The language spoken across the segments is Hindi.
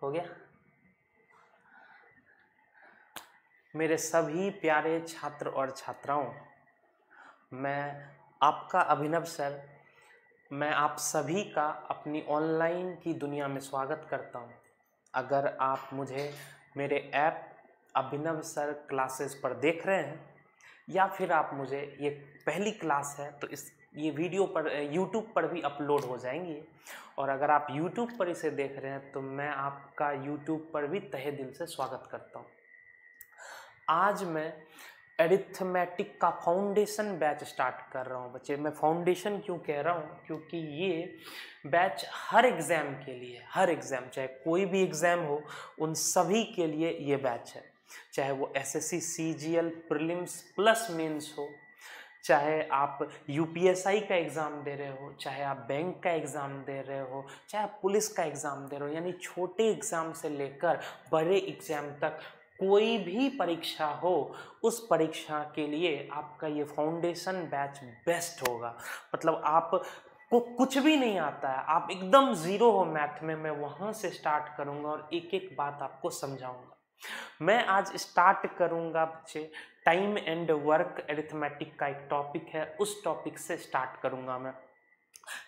हो गया। मेरे सभी प्यारे छात्र और छात्राओं, मैं आपका अभिनव सर, मैं आप सभी का अपनी ऑनलाइन की दुनिया में स्वागत करता हूं। अगर आप मुझे मेरे ऐप अभिनव सर क्लासेस पर देख रहे हैं या फिर आप मुझे ये पहली क्लास है तो ये वीडियो पर YouTube पर भी अपलोड हो जाएंगी, और अगर आप YouTube पर इसे देख रहे हैं तो मैं आपका YouTube पर भी तहे दिल से स्वागत करता हूं। आज मैं एरिथमेटिक का फाउंडेशन बैच स्टार्ट कर रहा हूँ। बच्चे, मैं फाउंडेशन क्यों कह रहा हूँ, क्योंकि ये बैच हर एग्ज़ाम के लिए, हर एग्ज़ाम चाहे कोई भी एग्ज़ाम हो, उन सभी के लिए ये बैच है। चाहे वो SSC CGL prelims plus mains हो, चाहे आप यूपीएसआई का एग्ज़ाम दे रहे हो, चाहे आप बैंक का एग्ज़ाम दे रहे हो, चाहे आप पुलिस का एग्ज़ाम दे रहे हो, यानी छोटे एग्ज़ाम से लेकर बड़े एग्ज़ाम तक कोई भी परीक्षा हो, उस परीक्षा के लिए आपका ये फाउंडेशन बैच बेस्ट होगा। मतलब आप को कुछ भी नहीं आता है, आप एकदम ज़ीरो हो मैथ में, मैं वहाँ से स्टार्ट करूँगा और एक एक बात आपको समझाऊँगा। मैं आज स्टार्ट करूँगा बच्चे, टाइम एंड वर्क एरिथमेटिक का एक टॉपिक है, उस टॉपिक से स्टार्ट करूँगा मैं।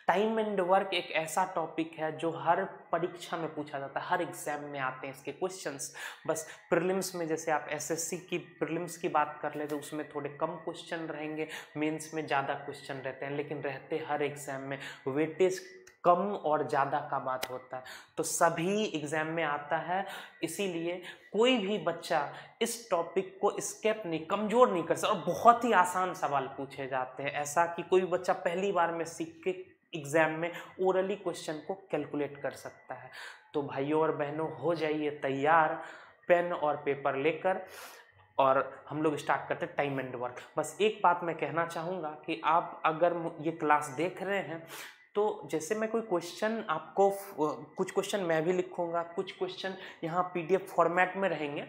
टाइम एंड वर्क एक ऐसा टॉपिक है जो हर परीक्षा में पूछा जाता है, हर एग्जाम में आते हैं इसके क्वेश्चंस। बस प्रीलिम्स में जैसे आप एसएससी की प्रीलिम्स की बात कर ले तो उसमें थोड़े कम क्वेश्चन रहेंगे, मेंस में ज़्यादा क्वेश्चन रहते हैं, लेकिन रहते हर एग्जाम में वेटेज कम और ज़्यादा का बात होता है, तो सभी एग्जाम में आता है। इसीलिए कोई भी बच्चा इस टॉपिक को स्किप नहीं, कमज़ोर नहीं कर सकता, और बहुत ही आसान सवाल पूछे जाते हैं, ऐसा कि कोई बच्चा पहली बार में सीख के एग्जाम में ओरली क्वेश्चन को कैलकुलेट कर सकता है। तो भाइयों और बहनों, हो जाइए तैयार पेन और पेपर लेकर, और हम लोग स्टार्ट करते हैं टाइम एंड वर्क। बस एक बात मैं कहना चाहूँगा कि आप अगर ये क्लास देख रहे हैं तो जैसे मैं कोई क्वेश्चन आपको, कुछ क्वेश्चन मैं भी लिखूँगा, कुछ क्वेश्चन यहाँ पीडीएफ फॉर्मेट में रहेंगे,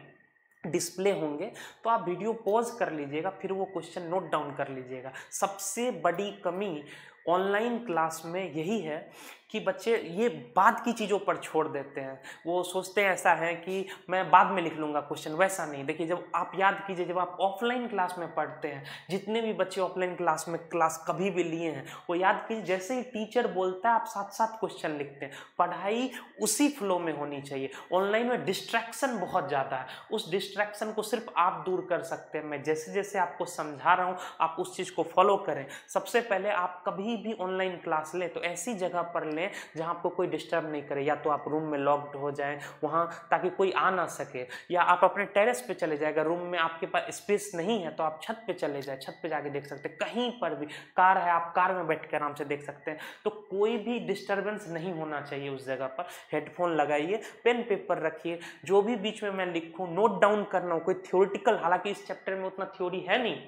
डिस्प्ले होंगे, तो आप वीडियो पॉज कर लीजिएगा, फिर वो क्वेश्चन नोट डाउन कर लीजिएगा। सबसे बड़ी कमी ऑनलाइन क्लास में यही है कि बच्चे ये बाद की चीज़ों पर छोड़ देते हैं। वो सोचते हैं ऐसा है कि मैं बाद में लिख लूँगा क्वेश्चन, वैसा नहीं। देखिए, जब आप याद कीजिए, जब आप ऑफलाइन क्लास में पढ़ते हैं, जितने भी बच्चे ऑफलाइन क्लास में क्लास कभी भी लिए हैं, वो याद कीजिए, जैसे ही टीचर बोलता है आप साथ साथ क्वेश्चन लिखते हैं। पढ़ाई उसी फ्लो में होनी चाहिए। ऑनलाइन में डिस्ट्रैक्शन बहुत ज़्यादा है, उस डिस्ट्रैक्शन को सिर्फ आप दूर कर सकते हैं। मैं जैसे जैसे आपको समझा रहा हूँ, आप उस चीज़ को फॉलो करें। सबसे पहले आप कभी भी ऑनलाइन क्लास लें तो ऐसी जगह पर लें जहां आपको कोई डिस्टर्ब नहीं करे, या तो आप रूम में लॉक्ड हो जाएं वहां, ताकि कोई आ ना सके, या आप अपने टेरेस पे चले जाएगा, रूम में आपके पास स्पेस नहीं है तो आप छत पे चले जाए, छत पे जाके देख सकते हैं। कहीं पर भी कार है, आप कार में बैठ के आराम से देख सकते हैं। तो कोई भी डिस्टर्बेंस नहीं होना चाहिए उस जगह पर। हेडफोन लगाइए, पेन पेपर रखिए, जो भी बीच में मैं लिखूं नोट डाउन करना हो। कोई थ्योरेटिकल, हालांकि इस चैप्टर में उतना थ्योरी है नहीं,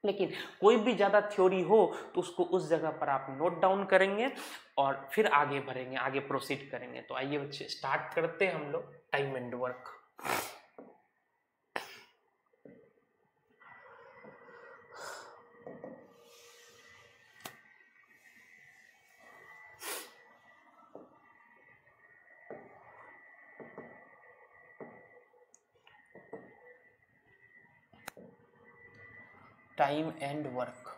लेकिन कोई भी ज़्यादा थ्योरी हो तो उसको उस जगह पर आप नोट डाउन करेंगे और फिर आगे बढ़ेंगे, आगे प्रोसीड करेंगे। तो आइए बच्चे, स्टार्ट करते हैं हम लोग time and work. Time and work,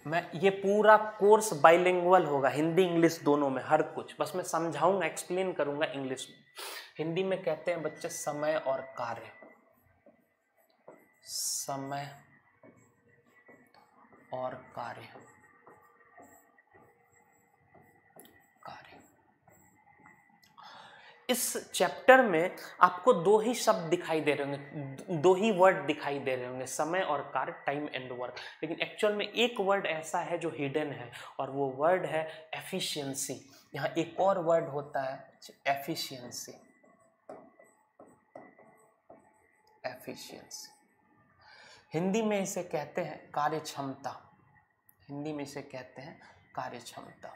मैं ये पूरा कोर्स बाइलिंगुअल होगा, हिंदी इंग्लिश दोनों में, हर कुछ। बस मैं समझाऊंगा, एक्सप्लेन करूंगा इंग्लिश में। हिंदी में कहते हैं बच्चे समय और कार्य, समय और कार्य, कार्य। इस चैप्टर में आपको दो ही शब्द दिखाई दे रहे होंगे, दो ही वर्ड दिखाई दे रहे होंगे, समय और कार्य, टाइम एंड वर्क। लेकिन एक्चुअल में एक वर्ड ऐसा है जो हिडन है, और वो वर्ड है एफिशिएंसी। यहाँ एक और वर्ड होता है एफिशिएंसी, एफिशिएंसी। हिंदी में इसे कहते हैं कार्य क्षमता, हिंदी में इसे कहते हैं कार्य क्षमता।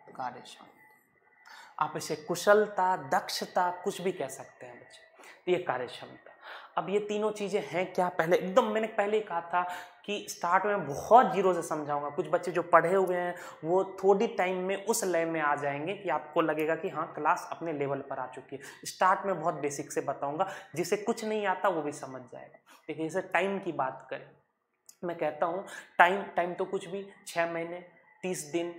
कार्य क्षमता, आप इसे कुशलता, दक्षता, कुछ भी कह सकते हैं बच्चे, ये कार्य क्षमता। अब ये तीनों चीज़ें हैं क्या, पहले एकदम मैंने पहले ही कहा था कि स्टार्ट में बहुत जीरो से समझाऊंगा। कुछ बच्चे जो पढ़े हुए हैं वो थोड़ी टाइम में उस लय में आ जाएंगे कि आपको लगेगा कि हाँ क्लास अपने लेवल पर आ चुकी है। स्टार्ट में बहुत बेसिक से बताऊंगा, जिसे कुछ नहीं आता वो भी समझ जाएगा। देखिए जैसे टाइम की बात करें, मैं कहता हूँ टाइम तो कुछ भी 6 महीने, 30 दिन,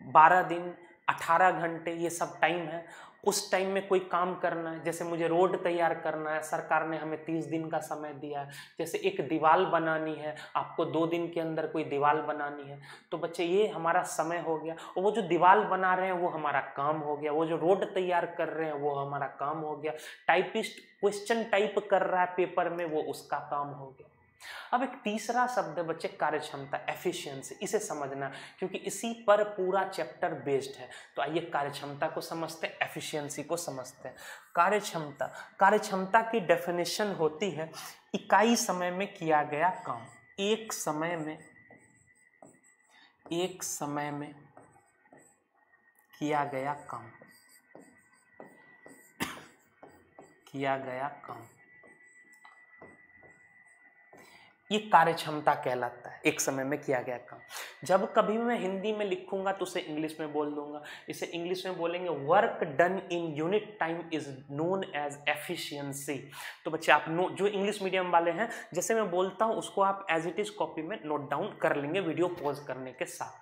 12 दिन, 18 घंटे, ये सब टाइम है। उस टाइम में कोई काम करना है, जैसे मुझे रोड तैयार करना है, सरकार ने हमें 30 दिन का समय दिया है। जैसे एक दीवार बनानी है, आपको 2 दिन के अंदर कोई दीवार बनानी है, तो बच्चे ये हमारा समय हो गया। और वो जो दीवार बना रहे हैं वो हमारा काम हो गया, वो जो रोड तैयार कर रहे हैं वो हमारा काम हो गया, टाइपिस्ट क्वेश्चन टाइप कर रहा है पेपर में वो उसका काम हो गया। अब एक तीसरा शब्द है बच्चे कार्यक्षमता, एफिशिएंसी, इसे समझना क्योंकि इसी पर पूरा चैप्टर बेस्ड है। तो आइए कार्यक्षमता को समझते हैं, एफिशिएंसी को समझते हैं। कार्यक्षमता की डेफिनेशन होती है इकाई समय में किया गया काम। एक समय में किया गया काम, ये कार्यक्षमता कहलाता है, एक समय में किया गया काम। जब कभी मैं हिंदी में लिखूंगा तो उसे इंग्लिश में बोल दूंगा। इसे इंग्लिश में बोलेंगे work done in unit time is known as efficiency. तो बच्चे आप जो इंग्लिश मीडियम वाले हैं, जैसे मैं बोलता हूं उसको आप एज इट इज कॉपी में नोट डाउन कर लेंगे वीडियो पॉज करने के साथ।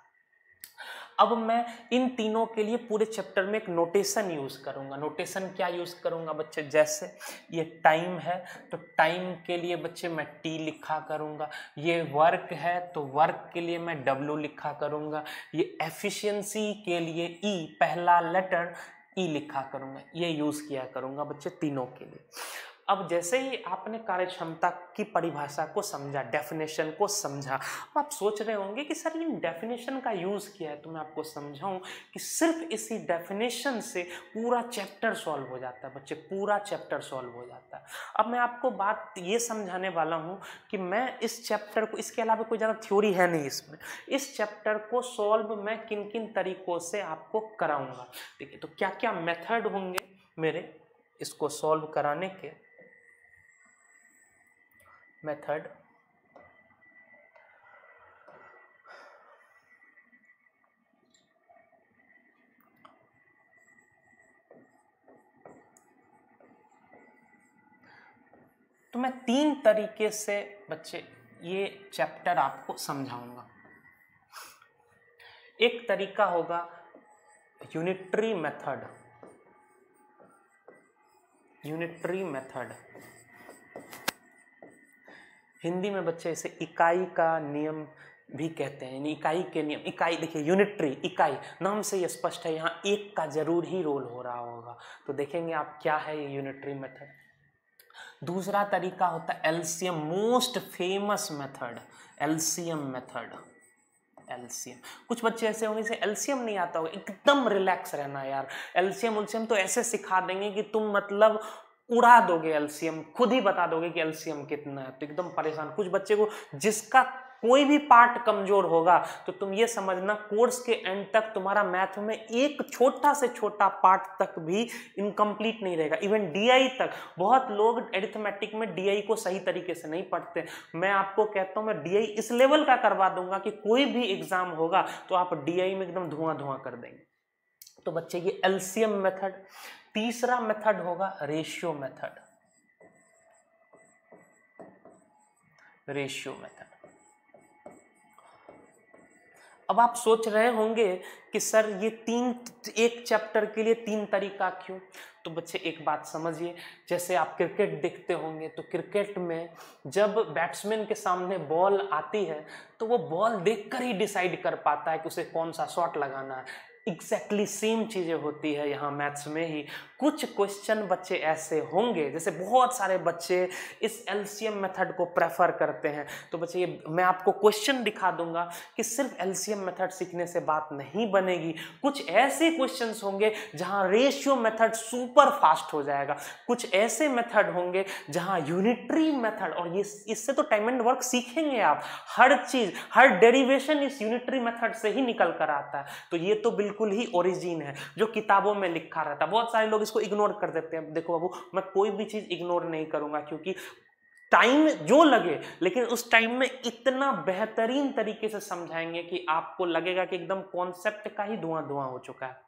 अब मैं इन तीनों के लिए पूरे चैप्टर में एक नोटेशन यूज करूंगा। नोटेशन क्या यूज करूंगा बच्चे, जैसे ये टाइम है तो टाइम के लिए बच्चे मैं टी लिखा करूंगा, ये वर्क है तो वर्क के लिए मैं डब्ल्यू लिखा करूंगा, ये एफिशिएंसी के लिए ई, पहला लेटर ई लिखा करूंगा, ये यूज किया करूंगा बच्चे तीनों के लिए। अब जैसे ही आपने कार्यक्षमता की परिभाषा को समझा, डेफिनेशन को समझा, अब आप सोच रहे होंगे कि सर इन डेफिनेशन का यूज किया है। तो मैं आपको समझाऊं कि सिर्फ इसी डेफिनेशन से पूरा चैप्टर सॉल्व हो जाता है बच्चे, पूरा चैप्टर सॉल्व हो जाता है। अब मैं आपको बात ये समझाने वाला हूं कि मैं इस चैप्टर को, इसके अलावा कोई ज़्यादा थ्योरी है नहीं इसमें, इस चैप्टर को सॉल्व मैं किन किन तरीकों से आपको कराऊंगा। ठीक है, तो क्या क्या मेथड होंगे मेरे इसको सॉल्व कराने के। मेथड, तो मैं 3 तरीके से बच्चे ये चैप्टर आपको समझाऊंगा। एक तरीका होगा यूनिटरी मेथड। हिंदी में बच्चे इसे इकाई का नियम भी कहते हैं, यानी इकाई के नियम। इकाई देखिए, यूनिटरी इकाई, नाम से ये स्पष्ट है, यहाँ एक का जरूर ही रोल हो रहा होगा। तो देखेंगे आप क्या है ये यूनिटरी मेथड। दूसरा तरीका होता है LCM, most famous method, LCM method. LCM, कुछ बच्चे ऐसे होंगे जिसे एलसीएम नहीं आता होगा, एकदम रिलैक्स रहना यार। एलसीएम तो ऐसे सिखा देंगे कि तुम मतलब उड़ा दोगे एलसीएम, खुद ही बता दोगे कि एलसीएम कितना है, तो एकदम परेशान। कुछ बच्चे को जिसका कोई भी पार्ट कमजोर होगा तो तुम ये समझना कोर्स के एंड तक तुम्हारा मैथ में एक छोटा से छोटा पार्ट तक भी इनकम्प्लीट नहीं रहेगा, इवन डीआई तक। बहुत लोग अरिथमेटिक में डीआई को सही तरीके से नहीं पढ़ते। मैं आपको कहता हूं मैं डीआई इस लेवल का करवा दूंगा कि कोई भी एग्जाम होगा तो आप डीआई में एकदम धुआं कर देंगे। तो बच्चे ये एलसीएम मेथड। तीसरा मेथड होगा रेशियो मेथड। अब आप सोच रहे होंगे कि सर ये एक चैप्टर के लिए 3 तरीका क्यों। तो बच्चे एक बात समझिए, जैसे आप क्रिकेट देखते होंगे तो क्रिकेट में जब बैट्समैन के सामने बॉल आती है तो वो बॉल देखकर ही डिसाइड कर पाता है कि उसे कौन सा शॉट लगाना है। एग्जैक्टली सेम चीजें होती है यहाँ मैथ्स में ही। कुछ क्वेश्चन बच्चे ऐसे होंगे, जैसे बहुत सारे बच्चे इस एलसीएम मेथड को प्रेफर करते हैं। तो बच्चे ये मैं आपको क्वेश्चन दिखा दूंगा कि सिर्फ एलसीएम मेथड सीखने से बात नहीं बनेगी। कुछ ऐसे क्वेश्चंस होंगे जहां रेशियो मेथड सुपर फास्ट हो जाएगा, कुछ ऐसे मेथड होंगे जहां यूनिटरी मेथड, और ये इससे तो टाइम एंड वर्क सीखेंगे आप। हर चीज, हर डेरिवेशन इस यूनिटरी मेथड से ही निकल कर आता है। तो ये तो बिल्कुल ही ओरिजिन है जो किताबों में लिखा रहता है। बहुत सारे लोग इसको इग्नोर कर देते हैं। देखो बाबू, मैं कोई भी चीज इग्नोर नहीं करूंगा, क्योंकि टाइम जो लगे, लेकिन उस टाइम में इतना बेहतरीन तरीके से समझाएंगे कि आपको लगेगा कि एकदम कॉन्सेप्ट का ही धुआं धुआं हो चुका है।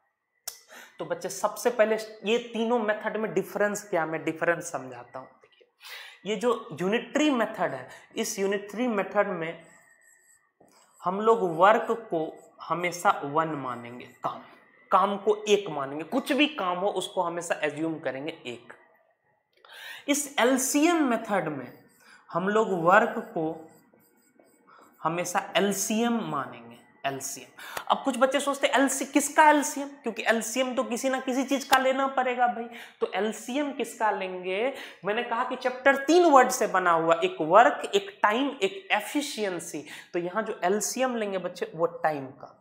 तो बच्चे, सबसे पहले ये तीनों मेथड में डिफरेंस क्या, मैं डिफरेंस समझाता हूं। देखिए, ये जो यूनिटरी मेथड है, इस यूनिटरी मेथड में हम लोग वर्क को हमेशा वन मानेंगे, काम को एक मानेंगे, कुछ भी काम हो उसको हमेशा एज्यूम करेंगे एक। इस एलसीएम मेथड में हम लोग वर्क को हमेशा एलसीएम मानेंगे, एलसीएम। अब कुछ बच्चे सोचते हैं एलसी किसका एलसीएम, क्योंकि एलसीएम तो किसी ना किसी चीज का लेना पड़ेगा भाई, तो एलसीएम किसका लेंगे। मैंने कहा कि चैप्टर 3 वर्ड से बना हुआ, एक वर्क, एक टाइम, एक एफिशिएंसी। तो यहां जो एलसीएम लेंगे बच्चे वो टाइम का।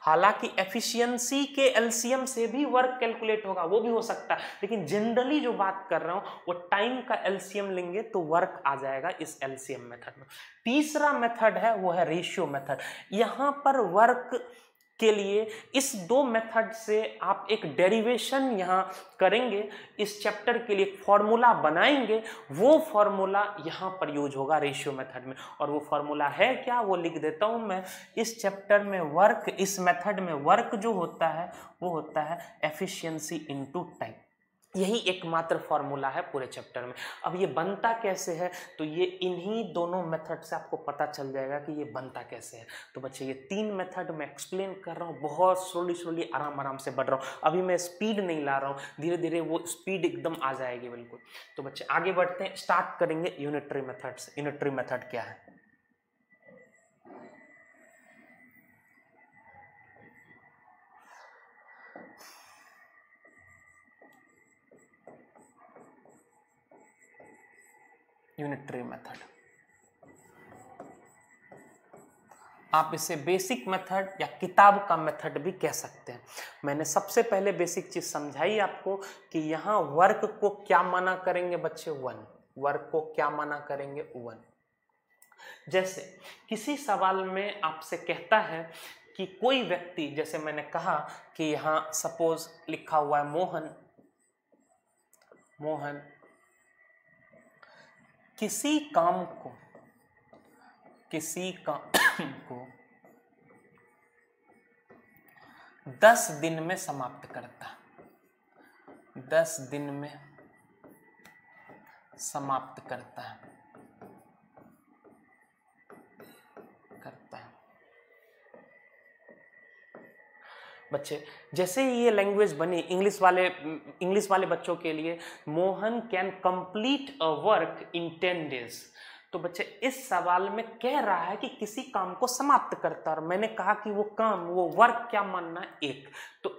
हालांकि एफिशिएंसी के एलसीएम से भी वर्क कैलकुलेट होगा, वो भी हो सकता है, लेकिन जनरली जो बात कर रहा हूं वो टाइम का एलसीएम लेंगे तो वर्क आ जाएगा इस एलसीएम मेथड में। तीसरा मेथड है वो है रेशियो मेथड। यहां पर वर्क के लिए इस दो मेथड से आप एक डेरिवेशन यहां करेंगे, इस चैप्टर के लिए फॉर्मूला बनाएंगे, वो फॉर्मूला यहां पर यूज होगा रेशियो मेथड में। और वो फॉर्मूला है क्या, वो लिख देता हूं मैं। इस चैप्टर में वर्क, इस मेथड में वर्क जो होता है वो होता है एफिशिएंसी इनटू टाइम। यही एकमात्र फॉर्मूला है पूरे चैप्टर में। अब ये बनता कैसे है, तो ये इन्हीं दोनों मेथड से आपको पता चल जाएगा कि ये बनता कैसे है। तो बच्चे, ये 3 मेथड मैं एक्सप्लेन कर रहा हूँ, बहुत स्लोली आराम से बढ़ रहा हूँ। अभी मैं स्पीड नहीं ला रहा हूँ, धीरे धीरे वो स्पीड एकदम आ जाएगी बिल्कुल। तो बच्चे आगे बढ़ते हैं, स्टार्ट करेंगे यूनिटरी मेथड से। यूनिटरी मेथड क्या है? यूनिटरी मेथड, आप इसे बेसिक मेथड या किताब का मेथड भी कह सकते हैं। मैंने सबसे पहले बेसिक चीज समझाई आपको कि यहाँ वर्क को क्या माना करेंगे बच्चे, वन। वर्क को क्या माना करेंगे, वन। जैसे किसी सवाल में आपसे कहता है कि कोई व्यक्ति, जैसे मैंने कहा कि यहाँ सपोज लिखा हुआ है मोहन किसी काम को 10 दिन में समाप्त करता है, 10 दिन में समाप्त करता है। बच्चे, जैसे ही ये लैंग्वेज बनी इंग्लिश वाले बच्चों के लिए, Mohan can complete a work in 10 days. तो बच्चे, इस सवाल में कह रहा है कि किसी काम को समाप्त करता है, और मैंने कहा कि वो काम, वो वर्क क्या मानना है, एक। तो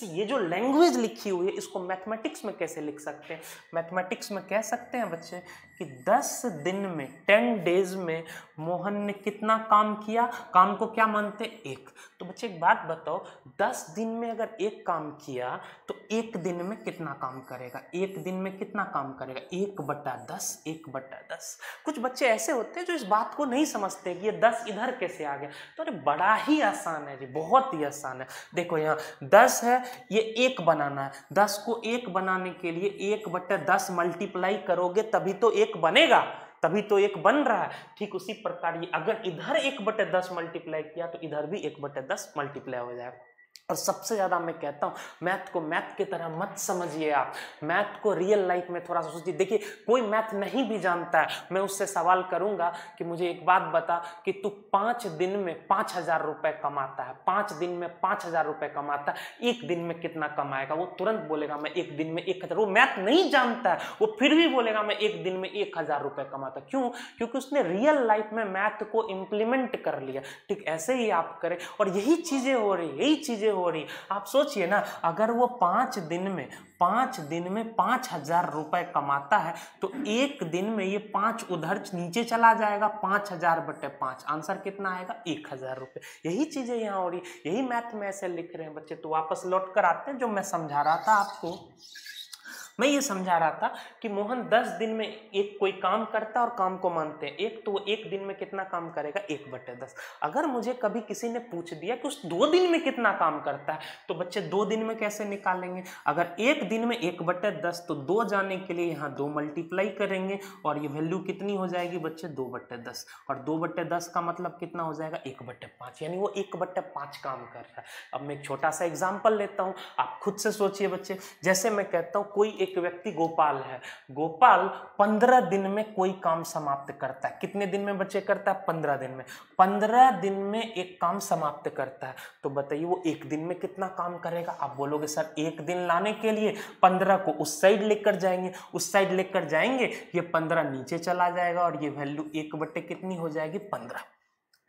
ये जो लैंग्वेज लिखी हुई है इसको मैथमेटिक्स में कैसे लिख सकते हैं? मैथमेटिक्स में कह सकते हैं बच्चे कि 10 दिन में, 10 डेज में मोहन ने कितना काम किया, काम को क्या मानते हैं, एक। तो बच्चे एक बात बताओ, 10 दिन में अगर एक काम किया तो एक दिन में कितना काम करेगा? एक दिन में कितना काम करेगा? 1/10, 1/10। कुछ बच्चे ऐसे होते हैं जो इस बात को नहीं समझते कि ये 10 इधर कैसे आ गया। तो अरे बड़ा ही आसान है जी, बहुत ही आसान है। देखो यहाँ 10 है, ये 1 बनाना है। 10 को 1 बनाने के लिए 1/10 मल्टीप्लाई करोगे तभी तो 1 बनेगा, तभी तो 1 बन रहा है। ठीक उसी प्रकार ये अगर इधर 1/10 मल्टीप्लाई किया तो इधर भी 1/10 मल्टीप्लाई हो जाएगा। और सबसे ज्यादा मैं कहता हूं, मैथ को मैथ की तरह मत समझिए आप, मैथ को रियल लाइफ में थोड़ा सा सोचिए। देखिए, कोई मैथ नहीं भी जानता है, मैं उससे सवाल करूंगा कि मुझे एक बात बता कि तू 5 दिन में 5,000 रुपए कमाता है, 5 दिन में 5,000 रुपए कमाता है, एक दिन में कितना कमाएगा? वो तुरंत बोलेगा मैं एक दिन में 1,000। वो मैथ नहीं जानता है, वो फिर भी बोलेगा मैं एक दिन में 1,000 रुपए कमाता। क्यों? क्योंकि उसने रियल लाइफ में मैथ को इंप्लीमेंट कर लिया। ठीक ऐसे ही आप करें, और यही चीजें हो रही आप सोचिए ना, अगर वो 5 दिन में 5,000 रुपए कमाता है तो एक दिन में ये 5 उधर नीचे चला जाएगा, 5,000/5। आंसर कितना आएगा? 1,000 रुपए। यही चीजें यहाँ हो रही, यही मैथ में ऐसे लिख रहे हैं बच्चे। तो वापस लौट कर आते हैं जो मैं समझा रहा था आपको। मैं ये समझा रहा था कि मोहन 10 दिन में एक कोई काम करता है और काम को मानते हैं एक, तो वो एक दिन में कितना काम करेगा 1/10। अगर मुझे कभी किसी ने पूछ दिया कि उस 2 दिन में कितना काम करता है, तो बच्चे 2 दिन में कैसे निकालेंगे? अगर एक दिन में 1/10 तो 2 जाने के लिए यहाँ 2 मल्टीप्लाई करेंगे और ये वैल्यू कितनी हो जाएगी बच्चे 2/10, और 2/10 का मतलब कितना हो जाएगा 1/5, यानी वो 1/5 काम कर रहा है। अब मैं एक छोटा सा एग्जाम्पल लेता हूँ, आप खुद से सोचिए बच्चे। जैसे मैं कहता हूँ कोई एक व्यक्ति गोपाल है, गोपाल 15 दिन में कोई काम समाप्त करता है। कितने दिन में बच्चे करता है? 15 दिन में। 15 दिन में एक काम समाप्त करता है, तो बताइए वो एक दिन में कितना काम करेगा? आप बोलोगे सर एक दिन लाने के लिए 15 को उस साइड लेकर जाएंगे, उस साइड लेकर जाएंगे, ये 15 नीचे चला जाएगा और ये वैल्यू 1 कितनी हो जाएगी 15।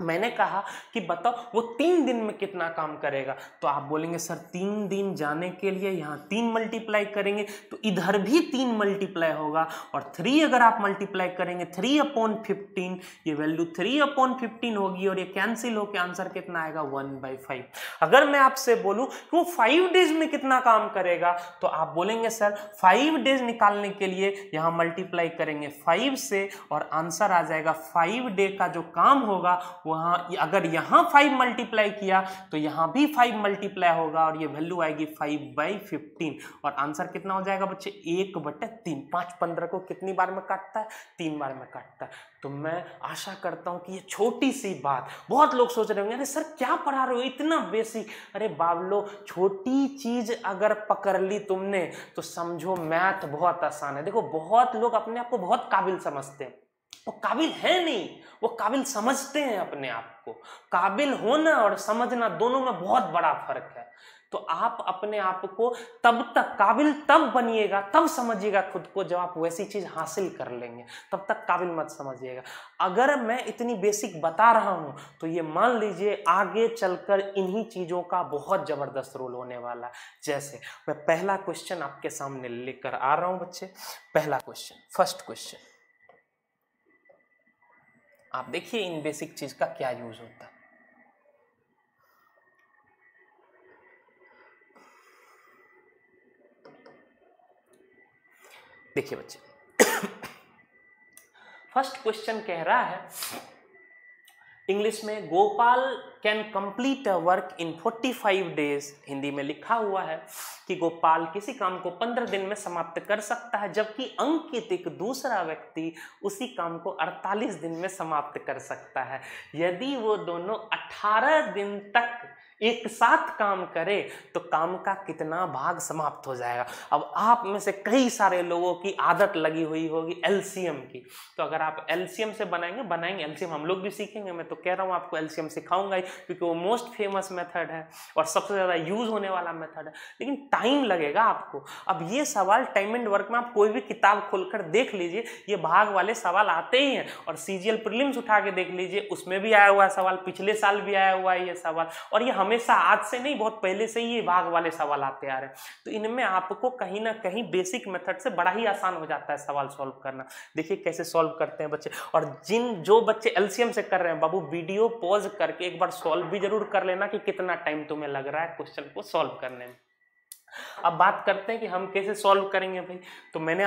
मैंने कहा कि बताओ वो 3 दिन में कितना काम करेगा, तो आप बोलेंगे सर 3 दिन जाने के लिए यहाँ 3 मल्टीप्लाई करेंगे तो इधर भी 3 मल्टीप्लाई होगा, और 3 अगर आप मल्टीप्लाई करेंगे 3/15, ये वैल्यू 3/15 होगी और ये कैंसिल होकर आंसर कितना आएगा 1/5। अगर मैं आपसे बोलूं कि वो 5 डेज में कितना काम करेगा, तो आप बोलेंगे सर 5 डेज निकालने के लिए यहाँ मल्टीप्लाई करेंगे 5 से और आंसर आ जाएगा 5 डे का जो काम होगा वहां, अगर यहां 5 मल्टीप्लाई किया तो यहां भी 5 मल्टीप्लाई होगा और ये वैल्यू आएगी 5/15, और आंसर कितना हो जाएगा बच्चे 1/3। 5 15 को कितनी बार में काटता है? 3 बार में काटता है। तो मैं आशा करता हूं कि ये छोटी सी बात, बहुत लोग सोच रहे होंगे अरे सर क्या पढ़ा रहे हो इतना बेसिक। अरे बाबलो, छोटी चीज अगर पकड़ ली तुमने तो समझो मैथ बहुत आसान है। देखो बहुत लोग अपने आप को बहुत काबिल समझते हैं, वो काबिल है नहीं, वो काबिल समझते हैं अपने आप को। काबिल होना और समझना दोनों में बहुत बड़ा फर्क है। तो आप अपने आप को तब तक काबिल तब बनिएगा, तब समझिएगा खुद को जब आप वैसी चीज हासिल कर लेंगे, तब तक काबिल मत समझिएगा। अगर मैं इतनी बेसिक बता रहा हूं तो ये मान लीजिए आगे चलकर इन्हीं चीजों का बहुत जबरदस्त रोल होने वाला है। जैसे मैं पहला क्वेश्चन आपके सामने लेकर आ रहा हूं बच्चे। पहला क्वेश्चन, फर्स्ट क्वेश्चन, आप देखिए इन बेसिक चीज का क्या यूज होता है। देखिए बच्चे, फर्स्ट क्वेश्चन कह रहा है इंग्लिश में Gopal can complete a work in 45 days. Hindi में लिखा हुआ है कि गोपाल किसी काम को 15 दिन में समाप्त कर सकता है, जबकि अंकित एक दूसरा व्यक्ति उसी काम को 48 दिन में समाप्त कर सकता है। यदि वो दोनों 18 दिन तक एक साथ काम करे तो काम का कितना भाग समाप्त हो जाएगा। अब आप में से कई सारे लोगों की आदत लगी हुई होगी एलसीएम की, तो अगर आप एलसीएम से बनाएंगे एलसीएम हम लोग भी सीखेंगे। मैं तो कह रहा हूँ आपको एलसीएम सिखाऊंगा ही, क्योंकि वो मोस्ट फेमस मेथड है और सबसे ज्यादा यूज होने वाला मेथड है, लेकिन टाइम लगेगा आपको। अब ये सवाल टाइम एंड वर्क में आप कोई भी किताब खोलकर देख लीजिए, ये भाग वाले सवाल आते ही हैं, और सीजीएल प्रीलिम्स उठा के देख लीजिए, उसमें भी आया हुआ है सवाल, पिछले साल भी आया हुआ है ये सवाल, और ये हमेशा आज से नहीं बहुत पहले से ही ये भाग वाले सवाल आते आ रहे हैं। तो इनमें आपको कहीं ना कहीं बेसिक मेथड से बड़ा ही आसान हो जाता है सवाल सॉल्व करना। देखिए कैसे सॉल्व करते हैं बच्चे, और जो बच्चे एलसीएम से कर रहे हैं बाबू वीडियो पॉज करके एक बार सॉल्व भी जरूर कर लेना कि कितना टाइम तुम्हें लग रहा है क्वेश्चन को सॉल्व करने में। अब बात करते हैं कि हम कैसे सॉल्व करेंगे भाई। तो मैंने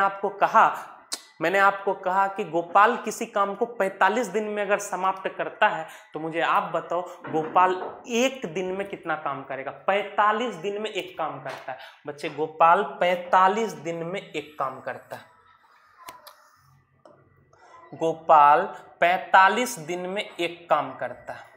आपको कहा कि गोपाल किसी काम को 45 दिन में अगर समाप्त करता है, तो मुझे आप बताओ गोपाल एक दिन में कितना काम करेगा। 45 दिन में एक काम करता है बच्चे, गोपाल 45 दिन में एक काम करता है। गोपाल 45 दिन में एक काम करता है।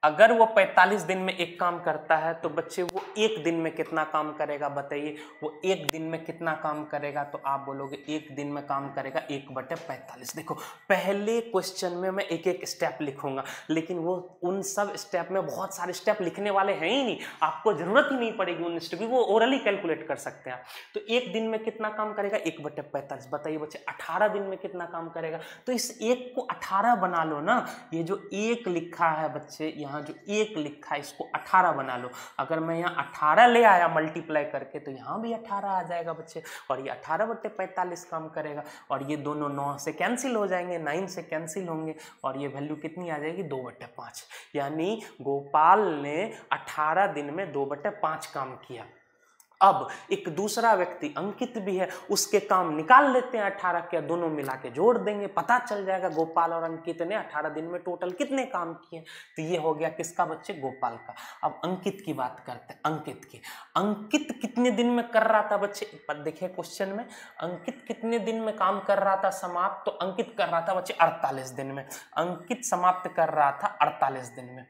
अगर वो 45 दिन में एक काम करता है तो बच्चे वो एक दिन में कितना काम करेगा बताइए। वो एक दिन में कितना काम करेगा, तो आप बोलोगे एक दिन में काम करेगा 1/45। देखो पहले क्वेश्चन में मैं एक एक स्टेप लिखूंगा, लेकिन वो उन सब स्टेप में बहुत सारे स्टेप लिखने वाले हैं ही नहीं, आपको जरूरत ही नहीं पड़ेगी उन स्टेप की, वो ओरली कैलकुलेट कर सकते हैं। तो एक दिन में कितना काम करेगा 1/45। बताइए बच्चे 18 दिन में कितना काम करेगा, तो इस एक को 18 बना लो ना। ये जो एक लिखा है बच्चे, यहाँ जो एक लिखा है इसको 18 बना लो। अगर मैं यहाँ 18 ले आया मल्टीप्लाई करके तो यहाँ भी 18 आ जाएगा बच्चे, और ये 18/45 काम करेगा, और ये दोनों 9 से कैंसिल हो जाएंगे, 9 से कैंसिल होंगे, और ये वैल्यू कितनी आ जाएगी 2/5। यानी गोपाल ने 18 दिन में 2/5 काम किया। अब एक दूसरा व्यक्ति अंकित भी है, उसके काम निकाल लेते हैं 18 के, दोनों मिला के जोड़ देंगे, पता चल जाएगा गोपाल और अंकित ने 18 दिन में टोटल कितने काम किए। तो ये हो गया किसका बच्चे, गोपाल का। अब अंकित की बात करते हैं, अंकित की। अंकित कितने दिन में कर रहा था बच्चे, पर देखिए क्वेश्चन में अंकित कितने दिन में काम कर रहा था समाप्त, तो अंकित कर रहा था बच्चे 48 दिन में। अंकित समाप्त कर रहा था 48 दिन में।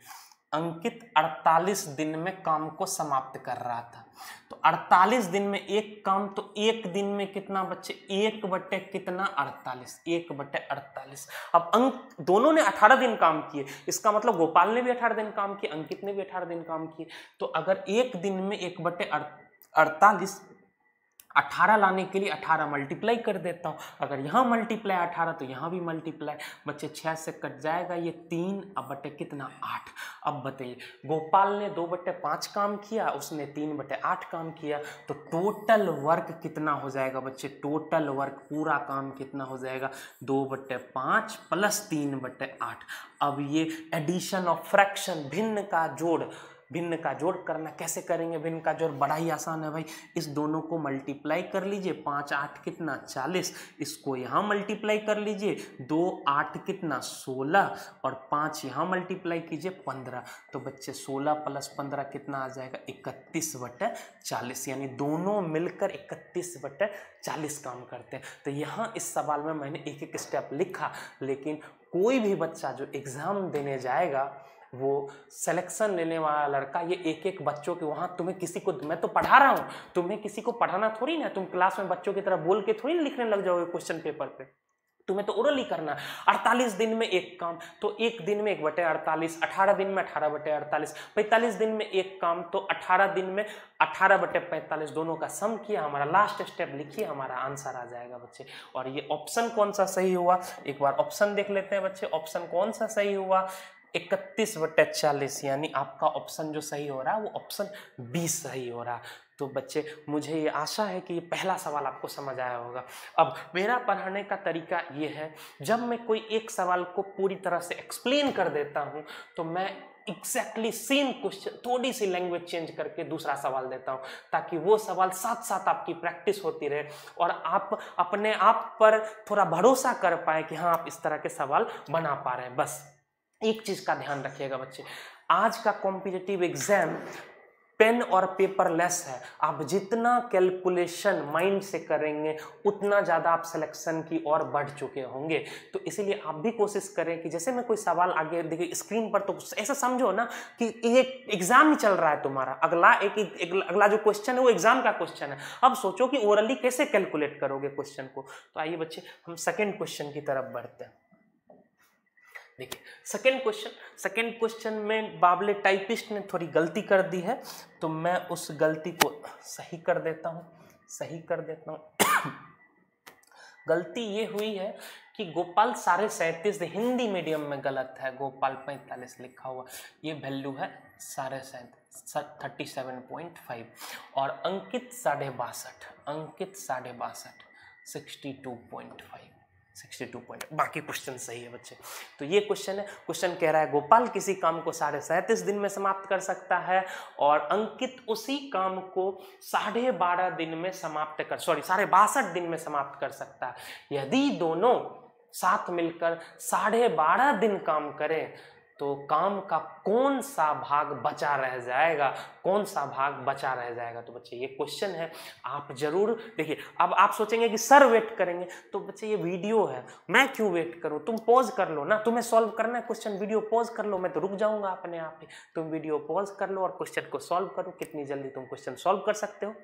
अंकित 48 दिन में काम को समाप्त कर रहा था। तो 48 दिन में एक काम, तो एक दिन में कितना बच्चे, 1 बटे कितना 48, 1 बटे 48। अब अंक दोनों ने 18 दिन काम किए, इसका मतलब गोपाल ने भी 18 दिन काम किए, अंकित ने भी 18 दिन काम किए। तो अगर एक दिन में 1 बटे 48, 18 लाने के लिए 18 मल्टीप्लाई कर देता हूँ। अगर यहाँ मल्टीप्लाई 18 तो यहाँ भी मल्टीप्लाई, बच्चे 6 से कट जाएगा ये 3, अब बटे कितना 8। अब बताइए गोपाल ने 2/5 काम किया, उसने 3/8 काम किया, तो टोटल वर्क कितना हो जाएगा बच्चे, टोटल वर्क पूरा काम कितना हो जाएगा, 2/5 प्लस 3/8। अब ये एडिशन ऑफ फ्रैक्शन, भिन्न का जोड़, भिन्न का जोड़ करना कैसे करेंगे, भिन्न का जोड़ बड़ा ही आसान है भाई, इस दोनों को मल्टीप्लाई कर लीजिए, 5 8 कितना 40, इसको यहाँ मल्टीप्लाई कर लीजिए, 2 8 कितना 16, और 5 यहाँ मल्टीप्लाई कीजिए 15। तो बच्चे 16 प्लस 15 कितना आ जाएगा, 31/40, यानी दोनों मिलकर 31/40 काम करते हैं। तो यहाँ इस सवाल में मैंने एक एक स्टेप लिखा, लेकिन कोई भी बच्चा जो एग्जाम देने जाएगा, वो सिलेक्शन लेने वाला लड़का, ये एक एक बच्चों के, वहाँ तुम्हें किसी को, मैं तो पढ़ा रहा हूँ, तुम्हें किसी को पढ़ाना थोड़ी ना, तुम क्लास में बच्चों की तरह बोल के थोड़ी लिखने लग जाओगे क्वेश्चन पेपर पे, तुम्हें तो ओरल ही करना। 48 दिन में एक काम, तो एक दिन में 1/48, 18 दिन में 18/48, 45 दिन में एक काम, तो 18 दिन में 18/45, दोनों का सम किया, हमारा लास्ट स्टेप लिखिए, हमारा आंसर आ जाएगा बच्चे। और ये ऑप्शन कौन सा सही हुआ, एक बार ऑप्शन देख लेते हैं बच्चे, ऑप्शन कौन सा सही हुआ, 31/40, यानी आपका ऑप्शन जो सही हो रहा है वो ऑप्शन बी सही हो रहा है। तो बच्चे मुझे ये आशा है कि ये पहला सवाल आपको समझ आया होगा। अब मेरा पढ़ाने का तरीका ये है, जब मैं कोई एक सवाल को पूरी तरह से एक्सप्लेन कर देता हूँ, तो मैं एग्जैक्टली सेम क्वेश्चन थोड़ी सी लैंग्वेज चेंज करके दूसरा सवाल देता हूँ, ताकि वो सवाल साथ साथ आपकी प्रैक्टिस होती रहे और आप अपने आप पर थोड़ा भरोसा कर पाए कि हाँ आप इस तरह के सवाल बना पा रहे हैं। बस एक चीज का ध्यान रखिएगा बच्चे, आज का कॉम्पिटिटिव एग्जाम पेन और पेपर लेस है। आप जितना कैलकुलेशन माइंड से करेंगे उतना ज़्यादा आप सिलेक्शन की ओर बढ़ चुके होंगे। तो इसीलिए आप भी कोशिश करें कि जैसे मैं कोई सवाल आगे देखिए स्क्रीन पर, तो ऐसा समझो ना कि एक एग्जाम ही चल रहा है तुम्हारा, अगला अगला जो क्वेश्चन है वो एग्जाम का क्वेश्चन है। अब सोचो कि ओरली कैसे कैलकुलेट करोगे क्वेश्चन को। तो आइए बच्चे हम सेकेंड क्वेश्चन की तरफ बढ़ते हैं। देखिए सेकेंड क्वेश्चन में बाबले टाइपिस्ट ने थोड़ी गलती कर दी है, तो मैं उस गलती को सही कर देता हूँ। गलती ये हुई है कि गोपाल 37.5, हिंदी मीडियम में गलत है, गोपाल 45 लिखा हुआ, ये वैल्यू है 37.5, और अंकित 62.5, 62.5, बाकी क्वेश्चन सही है बच्चे। तो ये क्वेश्चन है, क्वेश्चन कह रहा है गोपाल किसी काम को 37.5 दिन में समाप्त कर सकता है और अंकित उसी काम को 12.5 दिन में समाप्त कर 62 दिन में समाप्त कर सकता है। यदि दोनों साथ मिलकर 12.5 दिन काम करें तो काम का कौन सा भाग बचा रह जाएगा, तो बच्चे ये क्वेश्चन है, आप जरूर देखिए। अब आप सोचेंगे कि सर वेट करेंगे, तो बच्चे ये वीडियो है, मैं क्यों वेट करूं, तुम पॉज कर लो ना, तुम्हें सॉल्व करना है क्वेश्चन, वीडियो पॉज कर लो, मैं तो रुक जाऊंगा अपने आप ही, तुम वीडियो पॉज कर लो और क्वेश्चन को सॉल्व करो, कितनी जल्दी तुम क्वेश्चन सॉल्व कर सकते हो।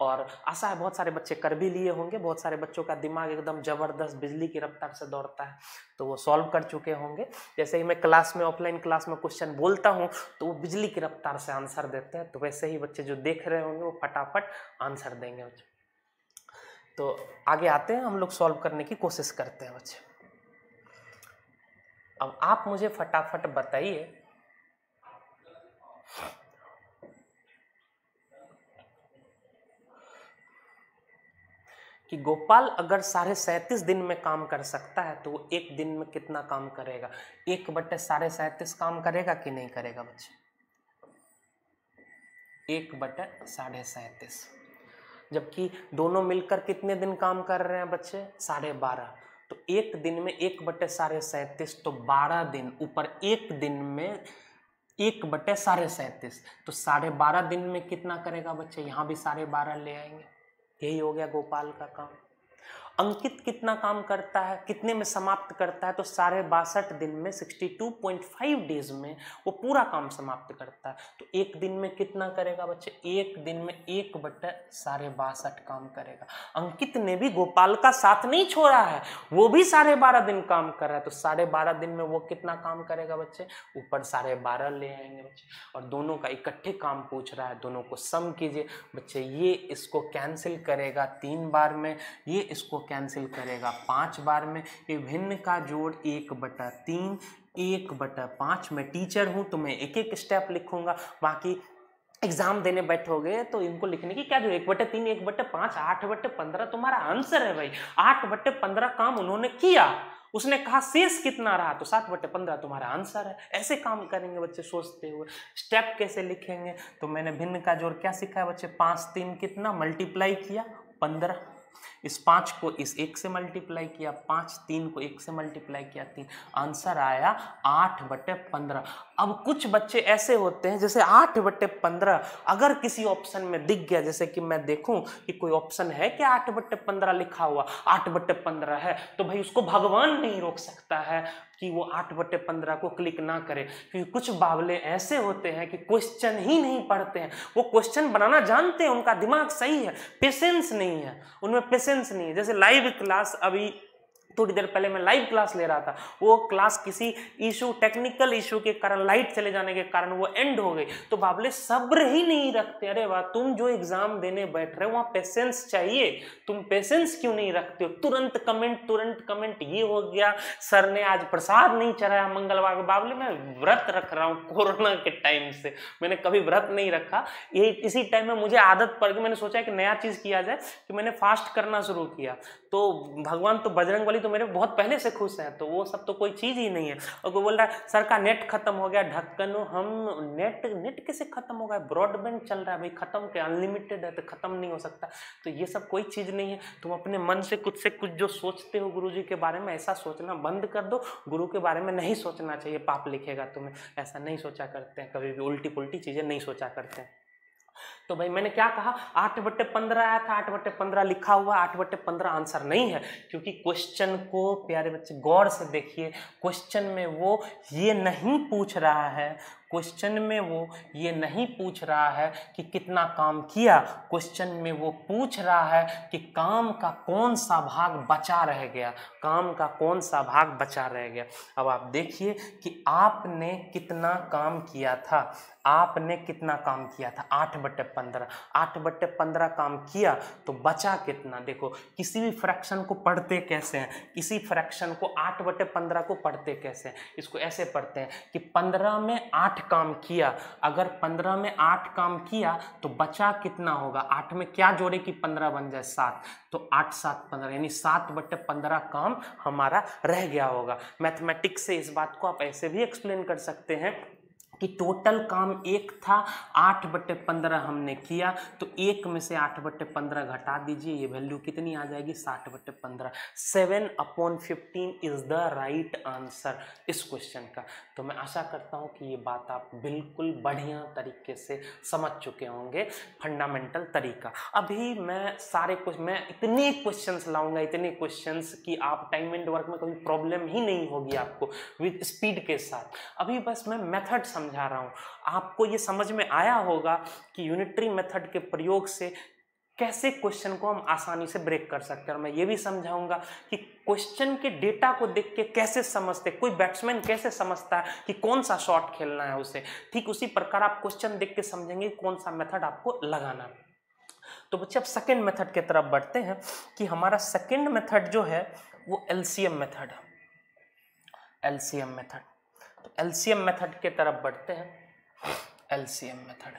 और आशा है बहुत सारे बच्चे कर भी लिए होंगे, बहुत सारे बच्चों का दिमाग एकदम जबरदस्त बिजली की रफ्तार से दौड़ता है, तो वो सॉल्व कर चुके होंगे। जैसे ही मैं क्लास में ऑफलाइन क्लास में क्वेश्चन बोलता हूँ तो वो बिजली की रफ्तार से आंसर देते हैं, तो वैसे ही बच्चे जो देख रहे होंगे वो फटाफट आंसर देंगे बच्चे। तो आगे आते हैं, हम लोग सॉल्व करने की कोशिश करते हैं बच्चे। अब आप मुझे फटाफट बताइए कि गोपाल अगर 37.5 दिन में काम कर सकता है तो वो एक दिन में कितना काम करेगा, 1/37.5 काम करेगा कि नहीं करेगा बच्चे। 1/37, जबकि दोनों मिलकर कितने दिन काम कर रहे हैं बच्चे? 12.5। तो एक दिन में 1/37, तो 12 दिन ऊपर एक दिन में 1/37, तो 12.5 दिन में कितना करेगा बच्चे? यहाँ भी 12.5 ले आएंगे। यही हो गया गोपाल का काम। अंकित कितना काम करता है, कितने में समाप्त करता है? तो 62.5 दिन में, 62.5 डेज में वो पूरा काम समाप्त करता है। तो एक दिन में कितना करेगा बच्चे? एक दिन में 1/62 काम करेगा। अंकित ने भी गोपाल का साथ नहीं छोड़ा है, वो भी 12.5 दिन काम कर रहा है। तो 12.5 दिन में वो कितना काम करेगा बच्चे? ऊपर 12.5 ले आएंगे बच्चे। और दोनों का इकट्ठे काम पूछ रहा है, दोनों को सम कीजिए बच्चे। ये इसको कैंसिल करेगा 3 बार में, ये इसको कैंसिल करेगा 5 बार में। ये भिन्न का जोड़ 1/3, 1/5। मैं टीचर हूं तो मैं एक एक स्टेप लिखूंगा, बाकी एग्जाम देने बैठोगे तो इनको लिखने की क्या जरूरत? 1/3, 1/5, 8/15 तुम्हारा आंसर है भाई। 8/15 काम उन्होंने किया, उसने कहा शेष कितना रहा, तो 7/15 तुम्हारा आंसर है। ऐसे काम करेंगे बच्चे सोचते हुए। स्टेप कैसे लिखेंगे? तो मैंने भिन्न का जोड़ क्या सिखाया बच्चे? 5 3 कितना मल्टीप्लाई किया? 15। इस 5 को इस 1 से मल्टीप्लाई किया, 5 3 को 1 से मल्टीप्लाई किया 3, आंसर आया 8/15। अब कुछ बच्चे ऐसे होते हैं जैसे 8/15 अगर किसी ऑप्शन में दिख गया, जैसे कि मैं देखूं कि कोई ऑप्शन है कि 8/15 लिखा हुआ, 8/15 है, तो भाई उसको भगवान नहीं रोक सकता है कि वो 8/15 को क्लिक ना करे। क्योंकि कुछ बावले ऐसे होते हैं कि क्वेश्चन ही नहीं पढ़ते हैं। वो क्वेश्चन बनाना जानते हैं, उनका दिमाग सही है, पेशेंस नहीं है, उनमें पेशेंस नहीं है। जैसे लाइव क्लास, अभी थोड़ी देर पहले मैं लाइव क्लास ले रहा था, वो क्लास किसी इशू, टेक्निकल इशू के कारण, लाइट चले जाने के कारण वो एंड हो गई। तो बाबले सब्र ही नहीं रखते। अरे वाह, तुम जो एग्जाम देने बैठ रहे हो वहां पेशेंस चाहिए, तुम पेशेंस क्यों नहीं रखते हो? तुरंत कमेंट, तुरंत कमेंट, ये हो गया, सर ने आज प्रसाद नहीं चढ़ाया मंगलवार को। बाबले मैं व्रत रख रहा हूँ कोरोना के टाइम से, मैंने कभी व्रत नहीं रखा। ये इसी टाइम में मुझे आदत पड़ गई, मैंने सोचा कि नया चीज किया जाए, कि मैंने फास्ट करना शुरू किया। तो भगवान तो बजरंग बली तो मेरे बहुत पहले से खुश है, तो वो सब तो कोई चीज ही नहीं है। और कोई बोल रहा है सर का नेट खत्म हो गया, ढक्कन हम नेट कैसे खत्म हो गया? ब्रॉडबैंड चल रहा है भाई, खत्म क्या? अनलिमिटेड है तो खत्म नहीं हो सकता। तो ये सब कोई चीज नहीं है। तुम अपने मन से कुछ जो सोचते हो गुरु जी के बारे में, ऐसा सोचना बंद कर दो। गुरु के बारे में नहीं सोचना चाहिए, पाप लिखेगा तुम्हें। ऐसा नहीं सोचा करते हैं, कभी भी उल्टी पुल्टी चीजें नहीं सोचा करते हैं। तो भाई मैंने क्या कहा? 8/15 आया था, 8/15 लिखा हुआ, 8/15 आंसर नहीं है। क्योंकि क्वेश्चन को प्यारे बच्चे गौर से देखिए, क्वेश्चन में वो ये नहीं पूछ रहा है, क्वेश्चन में वो ये नहीं पूछ रहा है कि कितना काम किया, क्वेश्चन में वो पूछ रहा है कि काम का कौन सा भाग बचा रह गया, काम का कौन सा भाग बचा रह गया। अब आप देखिए कि आपने कितना काम किया था, आपने कितना काम किया था? 8/15, 8/15 काम किया तो बचा कितना? देखो, किसी भी फ्रैक्शन को पढ़ते कैसे हैं, किसी फ्रैक्शन को 8/15 को पढ़ते कैसे हैं? इसको ऐसे पढ़ते हैं कि 15 में 8 काम किया, अगर 15 में 8 काम किया तो बचा कितना होगा? 8 में क्या जोड़े कि 15 बन जाए? 7, तो 8 7 15, यानी 7/15 काम हमारा रह गया होगा। मैथमेटिक्स से इस बात को आप ऐसे भी एक्सप्लेन कर सकते हैं कि टोटल काम 1 था, 8/15 हमने किया, तो 1 में से 8/15 घटा दीजिए, ये वैल्यू कितनी आ जाएगी? 60/15। 7/15 इज द राइट आंसर इस क्वेश्चन का। तो मैं आशा करता हूं कि ये बात आप बिल्कुल बढ़िया तरीके से समझ चुके होंगे, फंडामेंटल तरीका। अभी मैं इतने क्वेश्चंस लाऊंगा, इतने क्वेश्चंस कि आप टाइम एंड वर्क में कोई प्रॉब्लम ही नहीं होगी आपको, विद स्पीड के साथ। अभी बस मैं मेथड समझा रहा हूं, आपको ये समझ में आया होगा कि यूनिटरी मेथड के प्रयोग से कैसे क्वेश्चन को हम आसानी से ब्रेक कर सकते हैं। और मैं ये भी समझाऊंगा कि क्वेश्चन के डेटा को देख के कैसे समझते, कोई बैट्समैन कैसे समझता है कि कौन सा शॉट खेलना है उसे, ठीक उसी प्रकार आप क्वेश्चन देख के समझेंगे कौन सा मेथड आपको लगाना है। तो बच्चे अब सेकेंड मेथड की तरफ बढ़ते हैं कि हमारा सेकेंड मेथड जो है वो एलसीएम मेथड है। एलसीएम मेथड, तो एलसीएम मेथड के तरफ बढ़ते हैं। एलसीएम मेथड,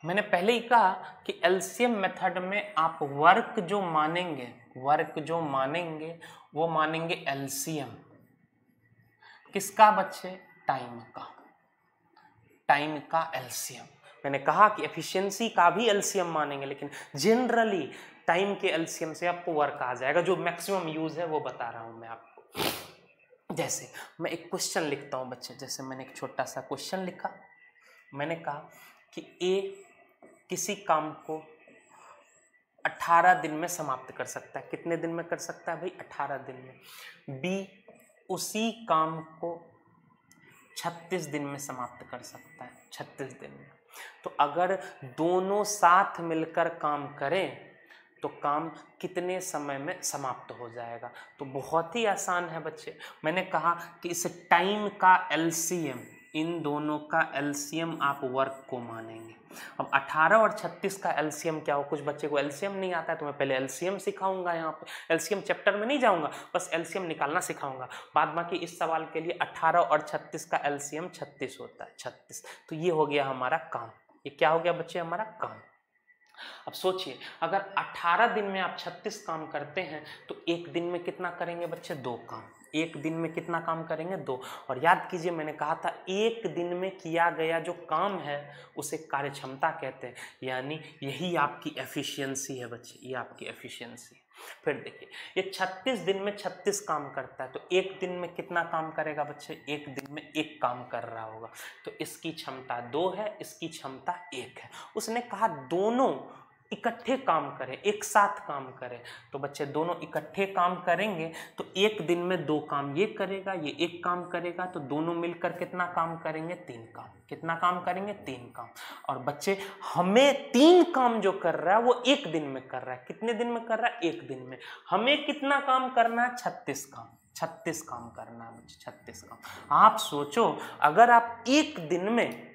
मैंने पहले ही कहा कि एलसीएम मेथड में आप वर्क जो मानेंगे वो मानेंगे एलसीएम किसका बच्चे? टाइम का। टाइम का एलसीएम। मैंने कहा कि एफिशिएंसी का भी एलसीएम मानेंगे, लेकिन जनरली टाइम के एलसीएम से आपको वर्क आ जाएगा। जो मैक्सिमम यूज है वो बता रहा हूं मैं आपको। जैसे मैं एक क्वेश्चन लिखता हूं बच्चे, जैसे मैंने एक छोटा सा क्वेश्चन लिखा। मैंने कहा कि ए किसी काम को 18 दिन में समाप्त कर सकता है। कितने दिन में कर सकता है भाई? 18 दिन में। बी उसी काम को 36 दिन में समाप्त कर सकता है। 36 दिन में। तो अगर दोनों साथ मिलकर काम करें तो काम कितने समय में समाप्त हो जाएगा? तो बहुत ही आसान है बच्चे। मैंने कहा कि इस टाइम का एलसीएम, इन दोनों का एलसीएम आप वर्क को मानेंगे। अब 18 और 36 का एलसीएम क्या हो? कुछ बच्चे को एलसीएम नहीं आता है तो मैं पहले एलसीएम सिखाऊंगा। यहाँ पे एलसीएम चैप्टर में नहीं जाऊंगा, बस एलसीएम निकालना सिखाऊंगा। बाद बाकी इस सवाल के लिए 18 और 36 का एलसीएम 36 होता है। 36। तो ये हो गया हमारा काम। ये क्या हो गया बच्चे? हमारा काम। अब सोचिए, अगर 18 दिन में आप 36 काम करते हैं तो एक दिन में कितना करेंगे बच्चे? 2 काम। एक दिन में कितना काम करेंगे? 2। और याद कीजिए, मैंने कहा था एक दिन में किया गया जो काम है उसे कार्यक्षमता कहते हैं, यानी यही आपकी एफिशिएंसी है बच्चे। ये आपकी एफिशिएंसी है। फिर देखिए, ये 36 दिन में 36 काम करता है तो एक दिन में कितना काम करेगा बच्चे? एक दिन में 1 काम कर रहा होगा। तो इसकी क्षमता 2 है, इसकी क्षमता 1 है। उसने कहा दोनों इकट्ठे काम करें, एक साथ काम करें। तो बच्चे दोनों इकट्ठे काम करेंगे तो एक दिन में 2 काम ये करेगा, ये 1 काम करेगा। तो दोनों मिलकर कितना काम करेंगे? 3 काम। कितना काम करेंगे? 3 काम। और बच्चे हमें 3 काम जो कर रहा है वो एक दिन में कर रहा है। कितने दिन में कर रहा है? एक दिन में। हमें कितना काम करना है? 36 काम। 36 काम करना है बच्चे, 36 काम। आप सोचो, अगर आप एक दिन में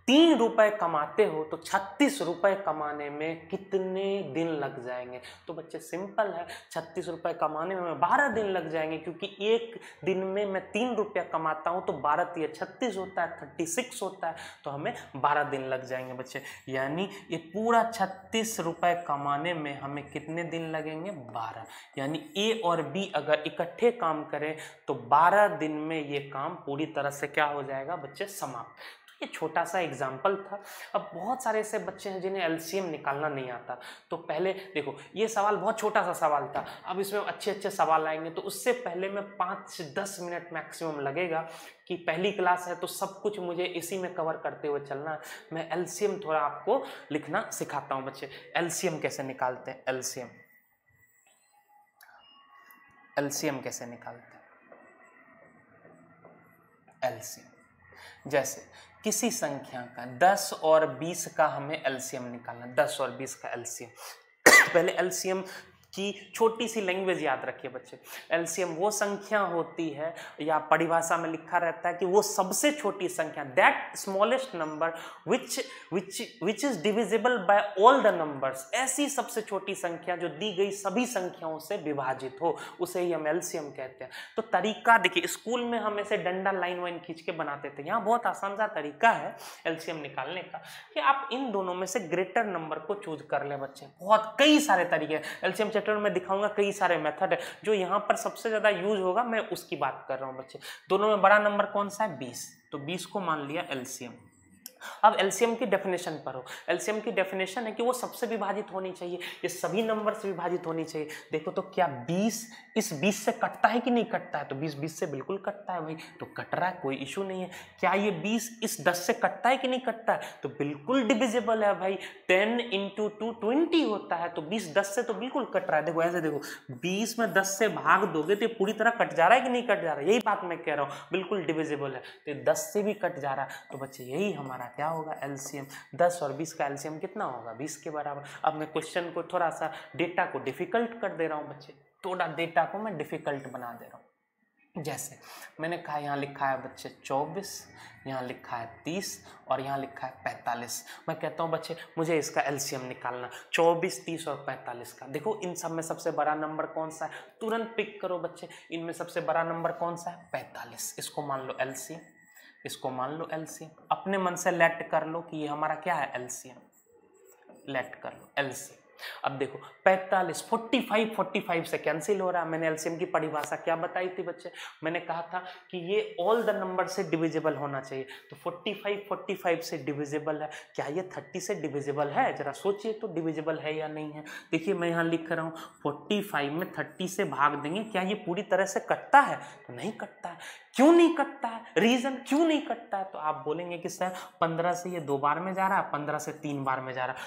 3 रुपए कमाते हो तो 36 रुपए कमाने में कितने दिन लग जाएंगे? तो बच्चे सिंपल है, 36 रुपए कमाने में 12 दिन लग जाएंगे, क्योंकि एक दिन में मैं 3 रुपया कमाता हूं तो 12 या 36 होता है, 36 होता है। तो हमें 12 दिन लग जाएंगे बच्चे। यानी ये पूरा 36 रुपए कमाने में हमें कितने दिन लगेंगे? 12। यानी ए और बी अगर इकट्ठे काम करें तो 12 दिन में ये काम पूरी तरह से क्या हो जाएगा बच्चे? समाप्त। ये छोटा सा एग्जाम्पल था। अब बहुत सारे ऐसे बच्चे हैं जिन्हें एलसीएम निकालना नहीं आता। तो पहले देखो, ये सवाल बहुत छोटा सा सवाल था, अब इसमें अच्छे अच्छे सवाल आएंगे। तो उससे पहले मैं 5 से 10 मिनट मैक्सिमम लगेगा, कि पहली क्लास है तो सब कुछ मुझे इसी में कवर करते हुए चलना है। मैं एलसीएम थोड़ा आपको लिखना सिखाता हूँ बच्चे। एलसीएम कैसे निकालते हैं? एलसीएम कैसे निकालते हैं? एलसीएम जैसे किसी संख्या का 10 और 20 का हमें एलसीएम निकालना। 10 और 20 का एलसीएम। पहले एलसीएम की छोटी सी लैंग्वेज याद रखिए बच्चे। एलसीएम वो संख्या होती है, या परिभाषा में लिखा रहता है कि वो सबसे छोटी संख्या, that smallest number which is divisible by all the numbers. ऐसी सबसे छोटी संख्या जो दी गई सभी संख्याओं से विभाजित हो, उसे ही हम एलसीएम कहते हैं। तो तरीका देखिए, स्कूल में हम ऐसे डंडा लाइन वाइन खींच के बनाते थे। यहाँ बहुत आसान सा तरीका है एलसीएम निकालने का, कि आप इन दोनों में से ग्रेटर नंबर को चूज कर ले बच्चे। बहुत कई सारे तरीके एलसीएम चैप्टर में दिखाऊंगा, कई सारे मेथड है। जो यहाँ पर सबसे ज्यादा यूज होगा मैं उसकी बात कर रहा हूँ बच्चे। दोनों में बड़ा नंबर कौन सा है? 20। तो 20 को मान लिया एलसीएम। अब एलसीएम की डेफिनेशन पढ़ो। एलसीएम की डेफिनेशन है कि वो सबसे विभाजित होनी चाहिए, ये सभी नंबर से विभाजित होनी चाहिए। देखो तो क्या 20 इस 20 से कटता है कि नहीं कटता है? तो 20 20 से बिल्कुल कटता है भाई, तो कट रहा है, कोई इशू नहीं है। क्या ये 20 इस 10 से कटता है कि नहीं कटता है? तो बिल्कुल डिविजिबल है भाई। 10 × 2 20 होता है, तो 20 10 से तो बिल्कुल कट रहा है। देखो ऐसे देखो, 20 में 10 से भाग दोगे तो ये पूरी तरह कट जा रहा है कि नहीं कट जा रहा है? यही बात मैं कह रहा हूँ, बिल्कुल डिविजिबल है। तो 10 से भी कट जा रहा है, तो बच्चे यही हमारा क्या होगा? एलसीएम। 10 और 20 का एलसीएम कितना होगा? 20 के बराबर। अब मैं क्वेश्चन को थोड़ा सा, डेटा को डिफिकल्ट कर दे रहा हूं बच्चे, थोड़ा डेटा को मैं डिफिकल्ट बना दे रहा हूं। जैसे मैंने कहा, यहाँ लिखा है बच्चे 24, यहाँ लिखा है 30 और यहाँ लिखा है 45। मैं कहता हूँ बच्चे मुझे इसका एलसीएम निकालना, 24, 30 और 45 का। देखो इन सब में सबसे बड़ा नंबर कौन सा है? तुरंत पिक करो बच्चे, इनमें सबसे बड़ा नंबर कौन सा है? 45। इसको मान लो एलसीएम, इसको मान लो एलसीएम। अपने मन से लेट कर लो कि ये हमारा क्या है? एलसीएम। लेट कर लो एलसीएम। अब देखो 45 45 से कैंसिल हो रहा है। मैंने एलसीएम की परिभाषा क्या बताई थी बच्चे, मैंने कहा था कि ये ऑल द नंबर से डिविजिबल होना चाहिए। तो 45 से डिविजिबल है, क्या ये 30 से डिविजिबल है? जरा सोचिए तो डिविजिबल है या नहीं है। देखिए मैं यहाँ लिख रहा हूँ 45 में 30 से भाग देंगे, क्या ये पूरी तरह से कटता है? तो नहीं कटता है। क्यों नहीं कटता है? रीजन क्यों नहीं कटता है? तो आप बोलेंगे कि सर 15 से ये 2 बार में जा रहा है, 15 से 3 बार में जा रहा है,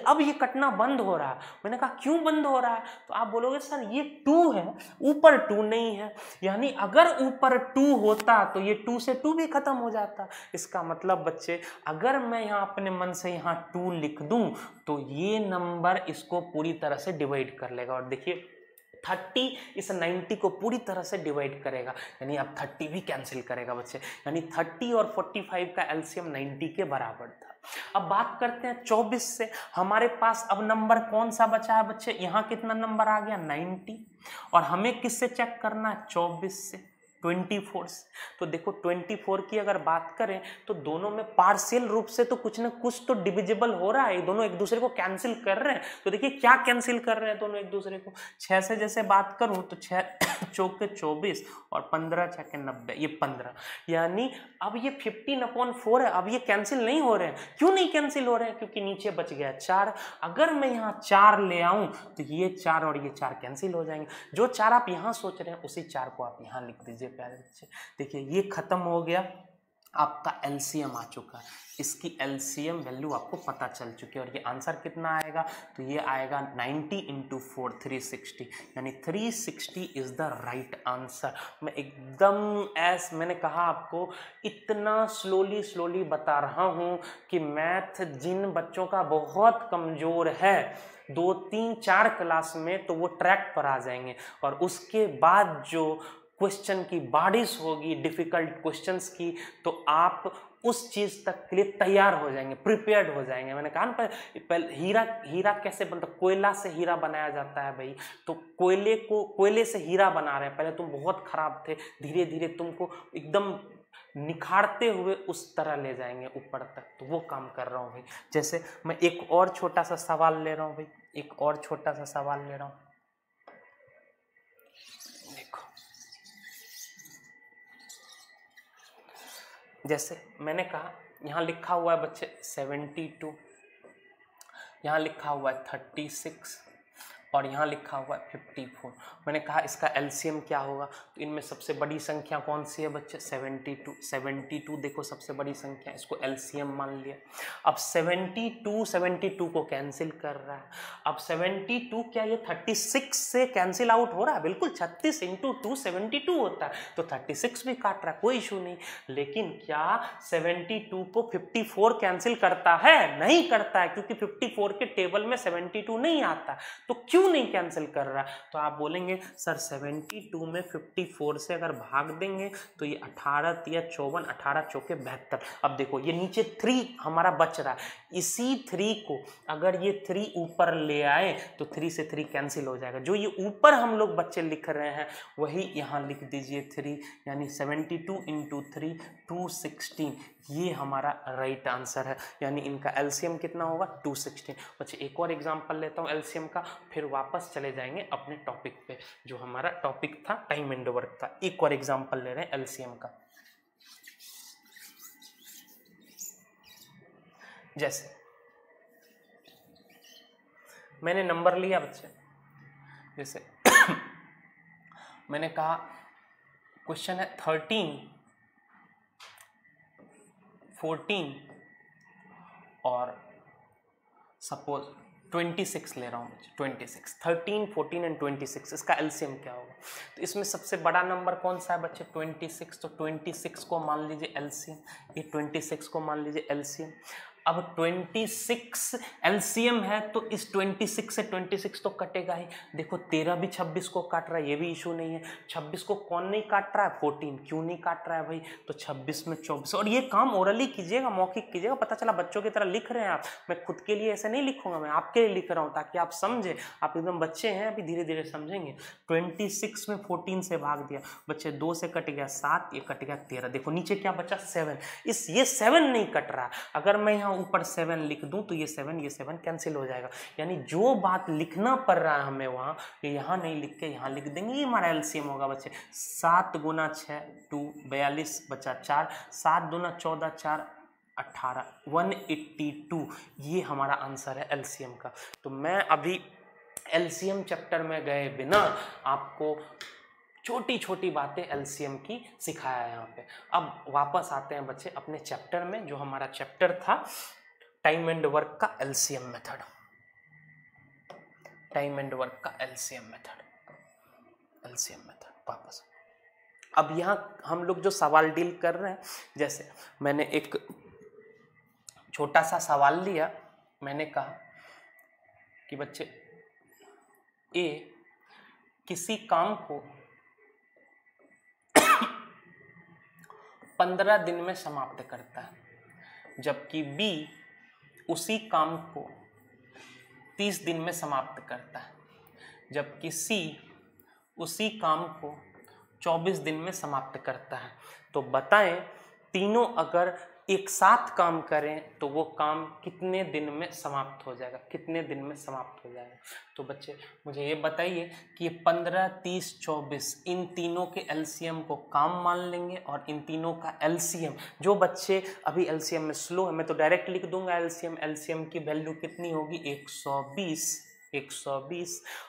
अब ये कटना बंद हो रहा है। मैंने कहा क्यों बंद हो रहा है? तो आप बोलोगे सर ये 2 है, ऊपर 2 नहीं है। यानी अगर ऊपर 2 होता तो ये 2 से 2 भी खत्म हो जाता। इसका मतलब बच्चे अगर मैं यहाँ अपने मन से यहाँ 2 लिख दूं तो ये नंबर इसको पूरी तरह से डिवाइड कर लेगा। और देखिए 30 इस 90 को पूरी तरह से डिवाइड करेगा, यानी अब 30 भी कैंसिल करेगा बच्चे। यानी 30 और 45 का एलसीएम 90 के बराबर था। अब बात करते हैं 24 से। हमारे पास अब नंबर कौन सा बचा है बच्चे? यहाँ कितना नंबर आ गया? 90। और हमें किससे चेक करना है? 24 से, 24 से। तो देखो 24 की अगर बात करें तो दोनों में पार्शियल रूप से तो कुछ ना कुछ तो डिविजिबल हो रहा है, दोनों एक दूसरे को कैंसिल कर रहे हैं। तो देखिए क्या कैंसिल कर रहे हैं दोनों एक दूसरे को? 6 से जैसे बात करूं तो 6 चौके 24 और 15 छके 90, ये 15। यानी अब ये 15/4 है, अब ये कैंसिल नहीं हो रहे हैं। क्यों नहीं कैंसिल हो रहे हैं? क्योंकि नीचे बच गया 4। अगर मैं यहाँ 4 ले आऊं तो ये 4 और ये 4 कैंसिल हो जाएंगे। जो 4 आप यहाँ सोच रहे हैं उसी 4 को आप यहाँ लिख दीजिए प्यारे बच्चे। देखिए ये खत्म हो गया, आपका एलसीएम आ चुका है। इसकी एलसीएम वैल्यू आपको पता चल चुकी है। और ये आंसर कितना आएगा? तो ये आएगा 90 × 4 360, यानी 360 इज द राइट आंसर। मैं एकदम मैंने कहा आपको इतना स्लोली बता रहा हूँ कि मैथ जिन बच्चों का बहुत कमज़ोर है 2, 3, 4 क्लास में, तो वो ट्रैक पर आ जाएंगे। और उसके बाद जो क्वेश्चन की बारिश होगी, डिफिकल्ट क्वेश्चंस की, तो आप उस चीज तक के लिए तैयार हो जाएंगे, प्रिपेयर्ड हो जाएंगे। मैंने कहा ना पहले हीरा कैसे बनता? कोयला से हीरा बनाया जाता है भाई। तो कोयले से हीरा बना रहे हैं। पहले तुम बहुत खराब थे, धीरे धीरे तुमको एकदम निखारते हुए उस तरह ले जाएंगे ऊपर तक। तो वो काम कर रहा हूँ भाई। जैसे मैं एक और छोटा सा सवाल ले रहा हूँ भाई, एक और छोटा सा सवाल ले रहा हूँ। जैसे मैंने कहा यहाँ लिखा हुआ है बच्चे 72, यहाँ लिखा हुआ है 36 और यहाँ लिखा हुआ है 54। मैंने कहा इसका एलसीएम क्या होगा? तो इनमें सबसे बड़ी संख्या कौन सी है बच्चे? 72 देखो सबसे बड़ी संख्या, इसको एलसीएम मान लिया। अब 72 को कैंसिल कर रहा है। अब 72 क्या ये 36 से कैंसिल आउट हो रहा है? बिल्कुल, 36 × 2 72 होता है, तो 36 भी काट रहा है, कोई इशू नहीं। लेकिन क्या 72 को 54 कैंसिल करता है? नहीं करता है, क्योंकि 54 के टेबल में 72 नहीं आता। तो क्यों नहीं कैंसिल कर रहा? तो आप बोलेंगे सर 72 में 54 से अगर भाग देंगे तो ये 18 या 54, 18 चौके 72। अब देखो ये नीचे 3 हमारा बच रहा है, इसी 3 को अगर ये 3 ऊपर ले आए तो 3 से 3 कैंसिल हो जाएगा। जो ये ऊपर हम लोग बच्चे लिख रहे हैं वही यहाँ लिख दीजिए 3, यानी 72 × 3 216, ये हमारा राइट आंसर है। यानी इनका एलसीएम कितना होगा? 216। बच्चे एक और एग्जांपल लेता हूँ एलसीएम का, फिर वापस चले जाएंगे अपने टॉपिक पे। जो हमारा टॉपिक था टाइम एंड वर्क का, एक और एग्जांपल ले रहे हैं एलसीएम का। जैसे मैंने नंबर लिया बच्चे, जैसे मैंने कहा क्वेश्चन है 13, 14 और सपोज 26 ले रहा हूँ। 26, 13, 14 एंड 26, इसका एलसीएम क्या होगा? तो इसमें सबसे बड़ा नंबर कौन सा है बच्चे? 26। तो 26 को मान लीजिए एलसीएम, ये 26 को मान लीजिए एलसीएम। अब 26 एलसीएम है तो इस 26 से 26 तो कटेगा ही। देखो 13 भी 26 को काट रहा है, ये भी इशू नहीं है। 26 को कौन नहीं काट रहा है? 14। क्यों नहीं काट रहा है भाई? तो 26 में 24। और ये काम ओरली कीजिएगा, मौखिक कीजिएगा। पता चला बच्चों की तरह लिख रहे हैं आप। मैं खुद के लिए ऐसे नहीं लिखूंगा, मैं आपके लिए लिख रहा हूँ ताकि आप समझे। आप एकदम बच्चे हैं, अभी धीरे धीरे समझेंगे। 26 में 14 से भाग दिया बच्चे, 2 से कट गया 7, ये कट गया 13। देखो नीचे क्या बचा? 7। ये 7 नहीं कट रहा। अगर मैं यहाँ यहाँ ऊपर 7 लिख दूं तो ये 7 कैंसिल हो जाएगा। यानी जो बात लिखना पड़ रहा है हमें वहाँ, ये यहाँ नहीं लिख के यहाँ लिख देंगे, ये हमारा एलसीएम होगा बच्चे। 7 गुना 6 2 42 बचा 4, 7 दूना 14 4 18 182, ये हमारा आंसर है एलसीएम का। तो मैं अभी एलसीएम चैप्टर में गए बिना आपको छोटी छोटी बातें एलसीएम की सिखाया है यहाँ पे। अब वापस आते हैं बच्चे अपने चैप्टर में, जो हमारा चैप्टर था टाइम एंड वर्क का LCM method. Time and work का एलसीएम मेथड वापस। अब यहाँ हम लोग जो सवाल डील कर रहे हैं, जैसे मैंने एक छोटा सा सवाल लिया, मैंने कहा कि बच्चे ए किसी काम को 15 दिन में समाप्त करता है, जबकि बी उसी काम को 30 दिन में समाप्त करता है, जबकि सी उसी काम को 24 दिन में समाप्त करता है। तो बताएं तीनों अगर एक साथ काम करें तो वो काम कितने दिन में समाप्त हो जाएगा, कितने दिन में समाप्त हो जाएगा। तो बच्चे मुझे ये बताइए कि ये 15 30 24 इन तीनों के एलसीएम को काम मान लेंगे, और इन तीनों का एलसीएम, जो बच्चे अभी एलसीएम में स्लो है मैं तो डायरेक्ट लिख दूंगा एलसीएम की वैल्यू कितनी होगी 120,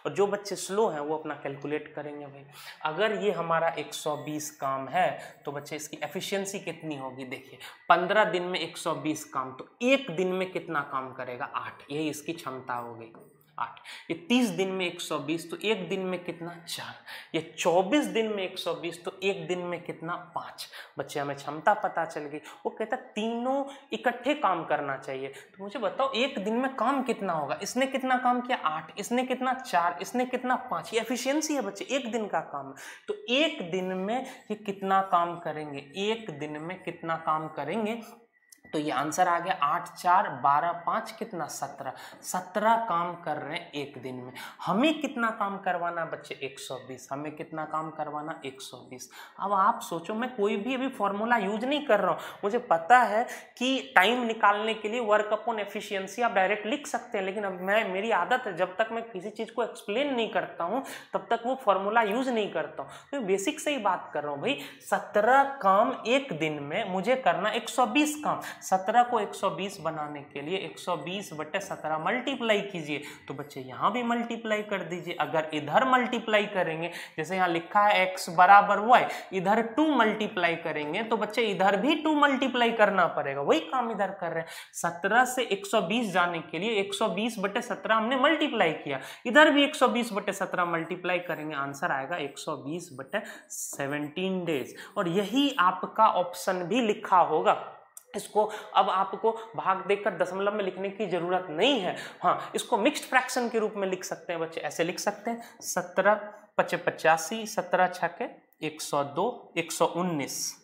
और जो बच्चे स्लो हैं वो अपना कैलकुलेट करेंगे। भाई अगर ये हमारा 120 काम है तो बच्चे इसकी एफिशिएंसी कितनी होगी, देखिए 15 दिन में 120 काम, तो एक दिन में कितना काम करेगा 8, यही इसकी क्षमता हो गई 8। ये 30 दिन में 120 तो एक दिन में कितना 4, ये 24 दिन में 120 तो एक दिन में कितना 5। बच्चे हमें क्षमता पता चल गई। वो कहता तीनों इकट्ठे काम करना चाहिए। तो मुझे बताओ एक दिन में काम कितना होगा, इसने कितना काम किया 8, इसने कितना 4, इसने कितना 5, ये एफिशिएंसी है बच्चे, एक दिन का काम है। तो एक दिन में ये कितना काम करेंगे, एक दिन में कितना काम करेंगे, तो ये आंसर आ गया 8 4 12 5 कितना 17 काम कर रहे हैं एक दिन में। हमें कितना काम करवाना बच्चे 120, हमें कितना काम करवाना 120। अब आप सोचो, मैं कोई भी अभी फॉर्मूला यूज नहीं कर रहा हूँ, मुझे पता है कि टाइम निकालने के लिए वर्क अपॉन एफिशिएंसी आप डायरेक्ट लिख सकते हैं, लेकिन अब मेरी आदत है जब तक मैं किसी चीज़ को एक्सप्लेन नहीं करता हूँ तब तक वो फॉर्मूला यूज नहीं करता हूँ। तो बेसिक से ही बात कर रहा हूँ भाई, 17 काम एक दिन में मुझे करना 120 काम। 17 को 120 बनाने के लिए 120/17 मल्टीप्लाई कीजिए, तो बच्चे यहाँ भी मल्टीप्लाई कर दीजिए। अगर इधर मल्टीप्लाई करेंगे, जैसे यहाँ लिखा है x बराबर y, इधर 2 मल्टीप्लाई करेंगे तो बच्चे इधर भी 2 मल्टीप्लाई करना पड़ेगा, वही काम इधर कर रहे हैं। 17 से 120 जाने के लिए 120/17 हमने मल्टीप्लाई किया, इधर भी 120/17 मल्टीप्लाई करेंगे, आंसर आएगा 120/17 डेज। और यही आपका ऑप्शन भी लिखा होगा। इसको अब आपको भाग देकर दशमलव में लिखने की जरूरत नहीं है। हाँ, इसको मिक्स्ड फ्रैक्शन के रूप में लिख सकते हैं बच्चे, ऐसे लिख सकते हैं 17 5 85, 17 6 102 119,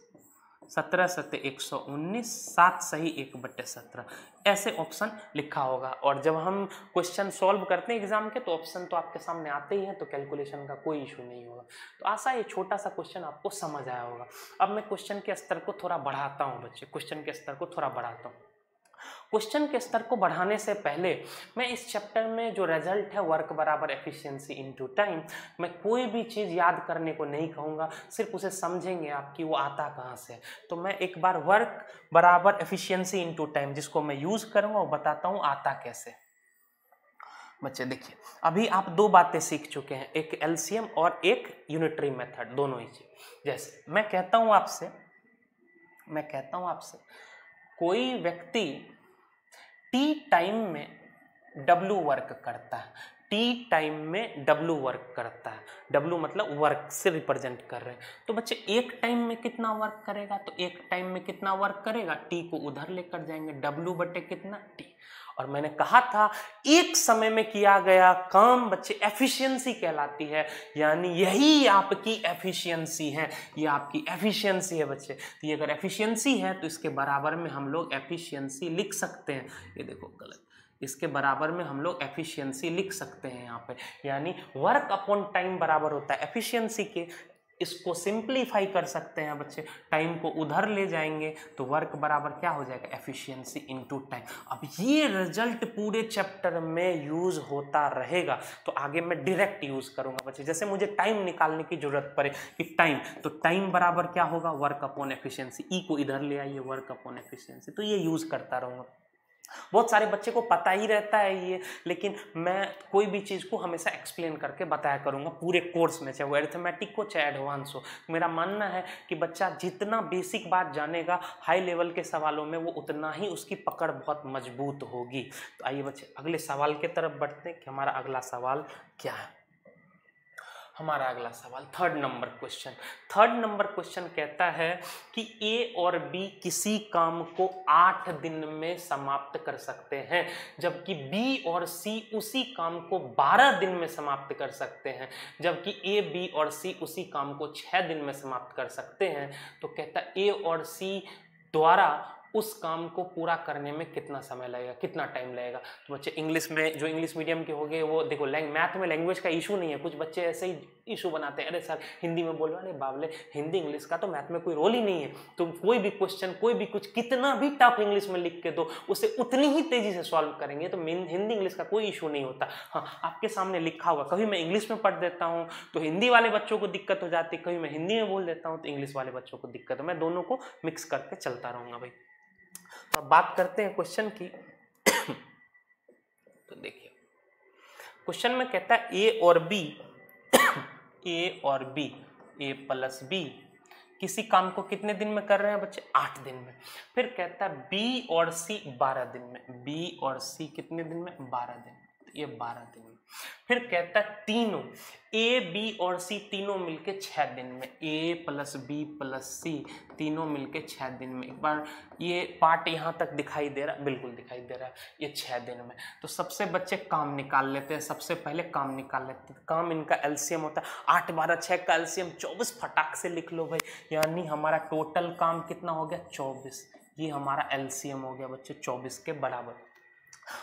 17 7 119, 7 सही 1/17, ऐसे ऑप्शन लिखा होगा। और जब हम क्वेश्चन सॉल्व करते हैं एग्जाम के तो ऑप्शन तो आपके सामने आते ही हैं, तो कैलकुलेशन का कोई इशू नहीं होगा। तो आशा ये छोटा सा क्वेश्चन आपको समझ आया होगा। अब मैं क्वेश्चन के स्तर को थोड़ा बढ़ाता हूँ बच्चे, क्वेश्चन के स्तर को थोड़ा बढ़ाता हूँ। क्वेश्चन के स्तर को बढ़ाने से पहले मैं इस चैप्टर में जो रिजल्ट है वर्क बराबर एफिशिएंसी इनटू टाइम, मैं कोई भी चीज़ याद करने को नहीं कहूँगा, सिर्फ उसे समझेंगे आप कि वो आता कहाँ से। तो मैं एक बार वर्क बराबर एफिशिएंसी इनटू टाइम जिसको मैं यूज़ करूँगा वो बताता हूँ आता कैसे। बच्चे देखिए, अभी आप 2 बातें सीख चुके हैं, एक एलसीएम और एक यूनिटरी मेथड, दोनों ही चीज। जैसे मैं कहता हूँ आपसे कोई व्यक्ति टी टाइम में W वर्क करता है, टी टाइम में W वर्क करता है, W मतलब वर्क से रिप्रेजेंट कर रहे हैं। तो बच्चे एक टाइम में कितना वर्क करेगा, तो एक टाइम में कितना वर्क करेगा, टी को उधर लेकर जाएंगे, W बटे कितना टी। और मैंने कहा था एक समय में किया गया काम बच्चे एफिशिएंसी कहलाती है, यानी यही आपकी एफिशिएंसी है, ये आपकी एफिशिएंसी है बच्चे। तो ये अगर एफिशिएंसी है तो इसके बराबर में हम लोग एफिशिएंसी लिख सकते हैं। ये देखो गलत, इसके बराबर में हम लोग एफिशिएंसी लिख सकते हैं यहाँ पे, यानी वर्क अपॉन टाइम बराबर होता है एफिशिएंसी के। इसको सिंप्लीफाई कर सकते हैं बच्चे, टाइम को उधर ले जाएंगे तो वर्क बराबर क्या हो जाएगा, एफिशिएंसी इनटू टाइम। अब ये रिजल्ट पूरे चैप्टर में यूज होता रहेगा, तो आगे मैं डायरेक्ट यूज करूंगा बच्चे। जैसे मुझे टाइम निकालने की जरूरत पड़े कि टाइम, तो टाइम बराबर क्या होगा, वर्क अपॉन एफिशिएंसी, ई को इधर ले आइए, वर्क अपॉन एफिशिएंसी, तो ये यूज करता रहूंगा। बहुत सारे बच्चे को पता ही रहता है ये, लेकिन मैं कोई भी चीज़ को हमेशा एक्सप्लेन करके बताया करूँगा पूरे कोर्स में, चाहे वो अरिथमेटिक हो चाहे एडवांस हो। मेरा मानना है कि बच्चा जितना बेसिक बात जानेगा हाई लेवल के सवालों में, वो उतना ही उसकी पकड़ बहुत मजबूत होगी। तो आइए बच्चे अगले सवाल की तरफ बढ़ते हैं कि हमारा अगला सवाल क्या है। हमारा अगला सवाल थर्ड नंबर क्वेश्चन कहता है कि ए और बी किसी काम को 8 दिन में समाप्त कर सकते हैं, जबकि बी और सी उसी काम को 12 दिन में समाप्त कर सकते हैं, जबकि ए, बी और सी उसी काम को 6 दिन में समाप्त कर सकते हैं। तो कहता है ए और सी द्वारा उस काम को पूरा करने में कितना समय लगेगा, कितना टाइम लगेगा। तो बच्चे इंग्लिश में, जो इंग्लिश मीडियम के हो गए वो देखो, मैथ में लैंग्वेज का इशू नहीं है। कुछ बच्चे ऐसे ही इशू बनाते हैं, अरे सर हिंदी में बोल रहे, बाबले हिंदी इंग्लिश का तो मैथ में कोई रोल ही नहीं है। तो कोई भी क्वेश्चन, कोई भी कुछ कितना भी टफ इंग्लिश में लिख के दो, उसे उतनी ही तेजी से सॉल्व करेंगे। तो हिंदी इंग्लिश का कोई इशू नहीं होता। हाँ, आपके सामने लिखा हुआ, कभी मैं इंग्लिश में पढ़ देता हूँ तो हिंदी वाले बच्चों को दिक्कत हो जाती है, कभी मैं हिंदी में बोल देता हूँ तो इंग्लिश वाले बच्चों को दिक्कत है। मैं दोनों को मिक्स करके चलता रहूँगा भाई। तो अब बात करते हैं क्वेश्चन की। तो देखिए क्वेश्चन में कहता है ए और बी ए प्लस बी किसी काम को कितने दिन में कर रहे हैं बच्चे, 8 दिन में। फिर कहता है बी और सी 12 दिन में, बी और सी कितने दिन में, 12 दिन में, तो ये 12 दिन में। फिर कहता है तीनों ए, बी और सी तीनों मिलके 6 दिन में, ए प्लस बी प्लस सी तीनों मिलके 6 दिन में। एक बार ये पार्ट यहाँ तक दिखाई दे रहा है, बिल्कुल दिखाई दे रहा है, ये 6 दिन में। तो सबसे बच्चे काम निकाल लेते हैं, सबसे पहले काम निकाल लेते हैं। काम इनका एलसीएम होता है 8 12 6 का एलसीएम 24, फटाक से लिख लो भाई। यानी हमारा टोटल काम कितना हो गया, 24। ये हमारा एलसीएम हो गया बच्चे 24 के बराबर।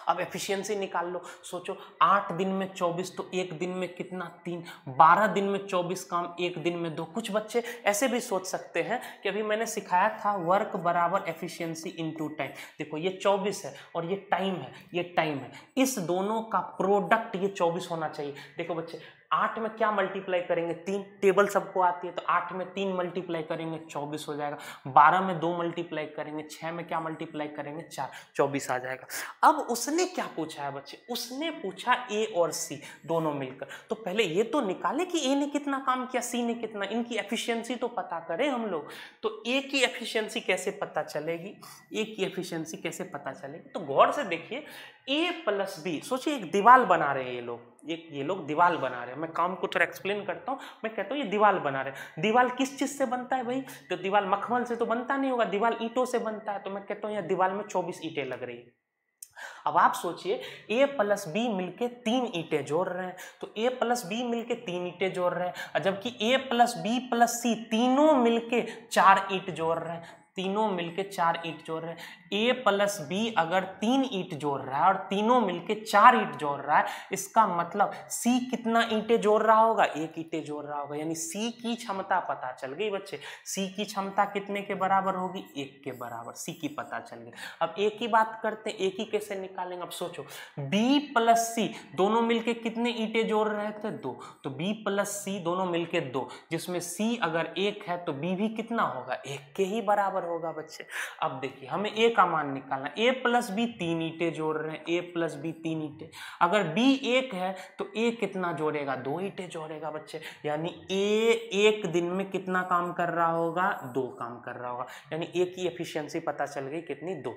अब एफिशिएंसी निकाल लो, सोचो 8 दिन में 24 तो एक दिन में कितना, 3, 12 दिन में 24 काम, एक दिन में 2। कुछ बच्चे ऐसे भी सोच सकते हैं कि अभी मैंने सिखाया था वर्क बराबर एफिशिएंसी इनटू टाइम। देखो ये 24 है और ये टाइम है, ये टाइम है, इस दोनों का प्रोडक्ट ये 24 होना चाहिए। देखो बच्चे 8 में क्या मल्टीप्लाई करेंगे, 3, टेबल सबको आती है, तो 8 में 3 मल्टीप्लाई करेंगे 24 हो जाएगा। 12 में 2 मल्टीप्लाई करेंगे, 6 में क्या मल्टीप्लाई करेंगे 4, 24 आ जाएगा। अब उसने क्या पूछा है बच्चे, उसने पूछा ए और सी दोनों मिलकर। तो पहले ये तो निकाले कि ए ने कितना काम किया, सी ने कितना, इनकी एफिशिएंसी तो पता करें हम लोग। तो ए की एफिशिएंसी कैसे पता चलेगी, ए की एफिशिएंसी कैसे पता चलेगी, तो गौर से देखिए ए प्लस बी। सोचिए एक दीवार बना रहे हैं ये लोग, ये लोग दीवार बना रहे हैं। मैं काम को थोड़ा एक्सप्लेन करता हूँ। मैं कहता हूँ ये दीवार बना रहे हैं। दीवार किस चीज से बनता है भाई, तो दीवार मखमल से तो बनता नहीं होगा, दीवार ईंटों से बनता है। तो मैं कहता हूँ यहाँ दीवार में 24 ईंटें लग रही है। अब आप सोचिए ए प्लस बी मिलके 3 ईंटें जोड़ रहे हैं, तो ए प्लस बी मिलके 3 ईंटें जोड़ रहे हैं, जबकि ए प्लस बी प्लस सी तीनों मिलके 4 ईंट जोड़ रहे हैं, तीनों मिलके 4 ईंट जोड़ रहे हैं। ए प्लस बी अगर 3 ईंट जोड़ रहा है और तीनों मिलके 4 ईंट जोड़ रहा है, इसका मतलब सी कितना ईंटें जोड़ रहा होगा, 1 ईंटें जोड़ रहा होगा। यानी सी की क्षमता पता चल गई बच्चे। सी की क्षमता कितने के बराबर होगी, 1 के बराबर, सी की पता चल गई। अब ए की बात करते हैं, ए की कैसे निकालेंगे। अब सोचो बी प्लस सी दोनों मिलके कितने ईंटें जोड़ रहे थे, 2। तो बी प्लस सी दोनों मिलके 2, जिसमें सी अगर 1 है तो बी भी कितना होगा, 1 के ही बराबर होगा बच्चे। अब देखिए हमें ए का मान निकालना। ए प्लस बी 3 ईंटें जोड़ रहे हैं, ए प्लस बी 3 ईंटें। अगर बी 1 है तो ए कितना जोड़ेगा, 2 ईंटें जोड़ेगा बच्चे। यानी ए 1 दिन में कितना काम कर रहा होगा, 2 काम कर रहा होगा। यानी ए की एफिशिएंसी पता चल गई कितनी, 2।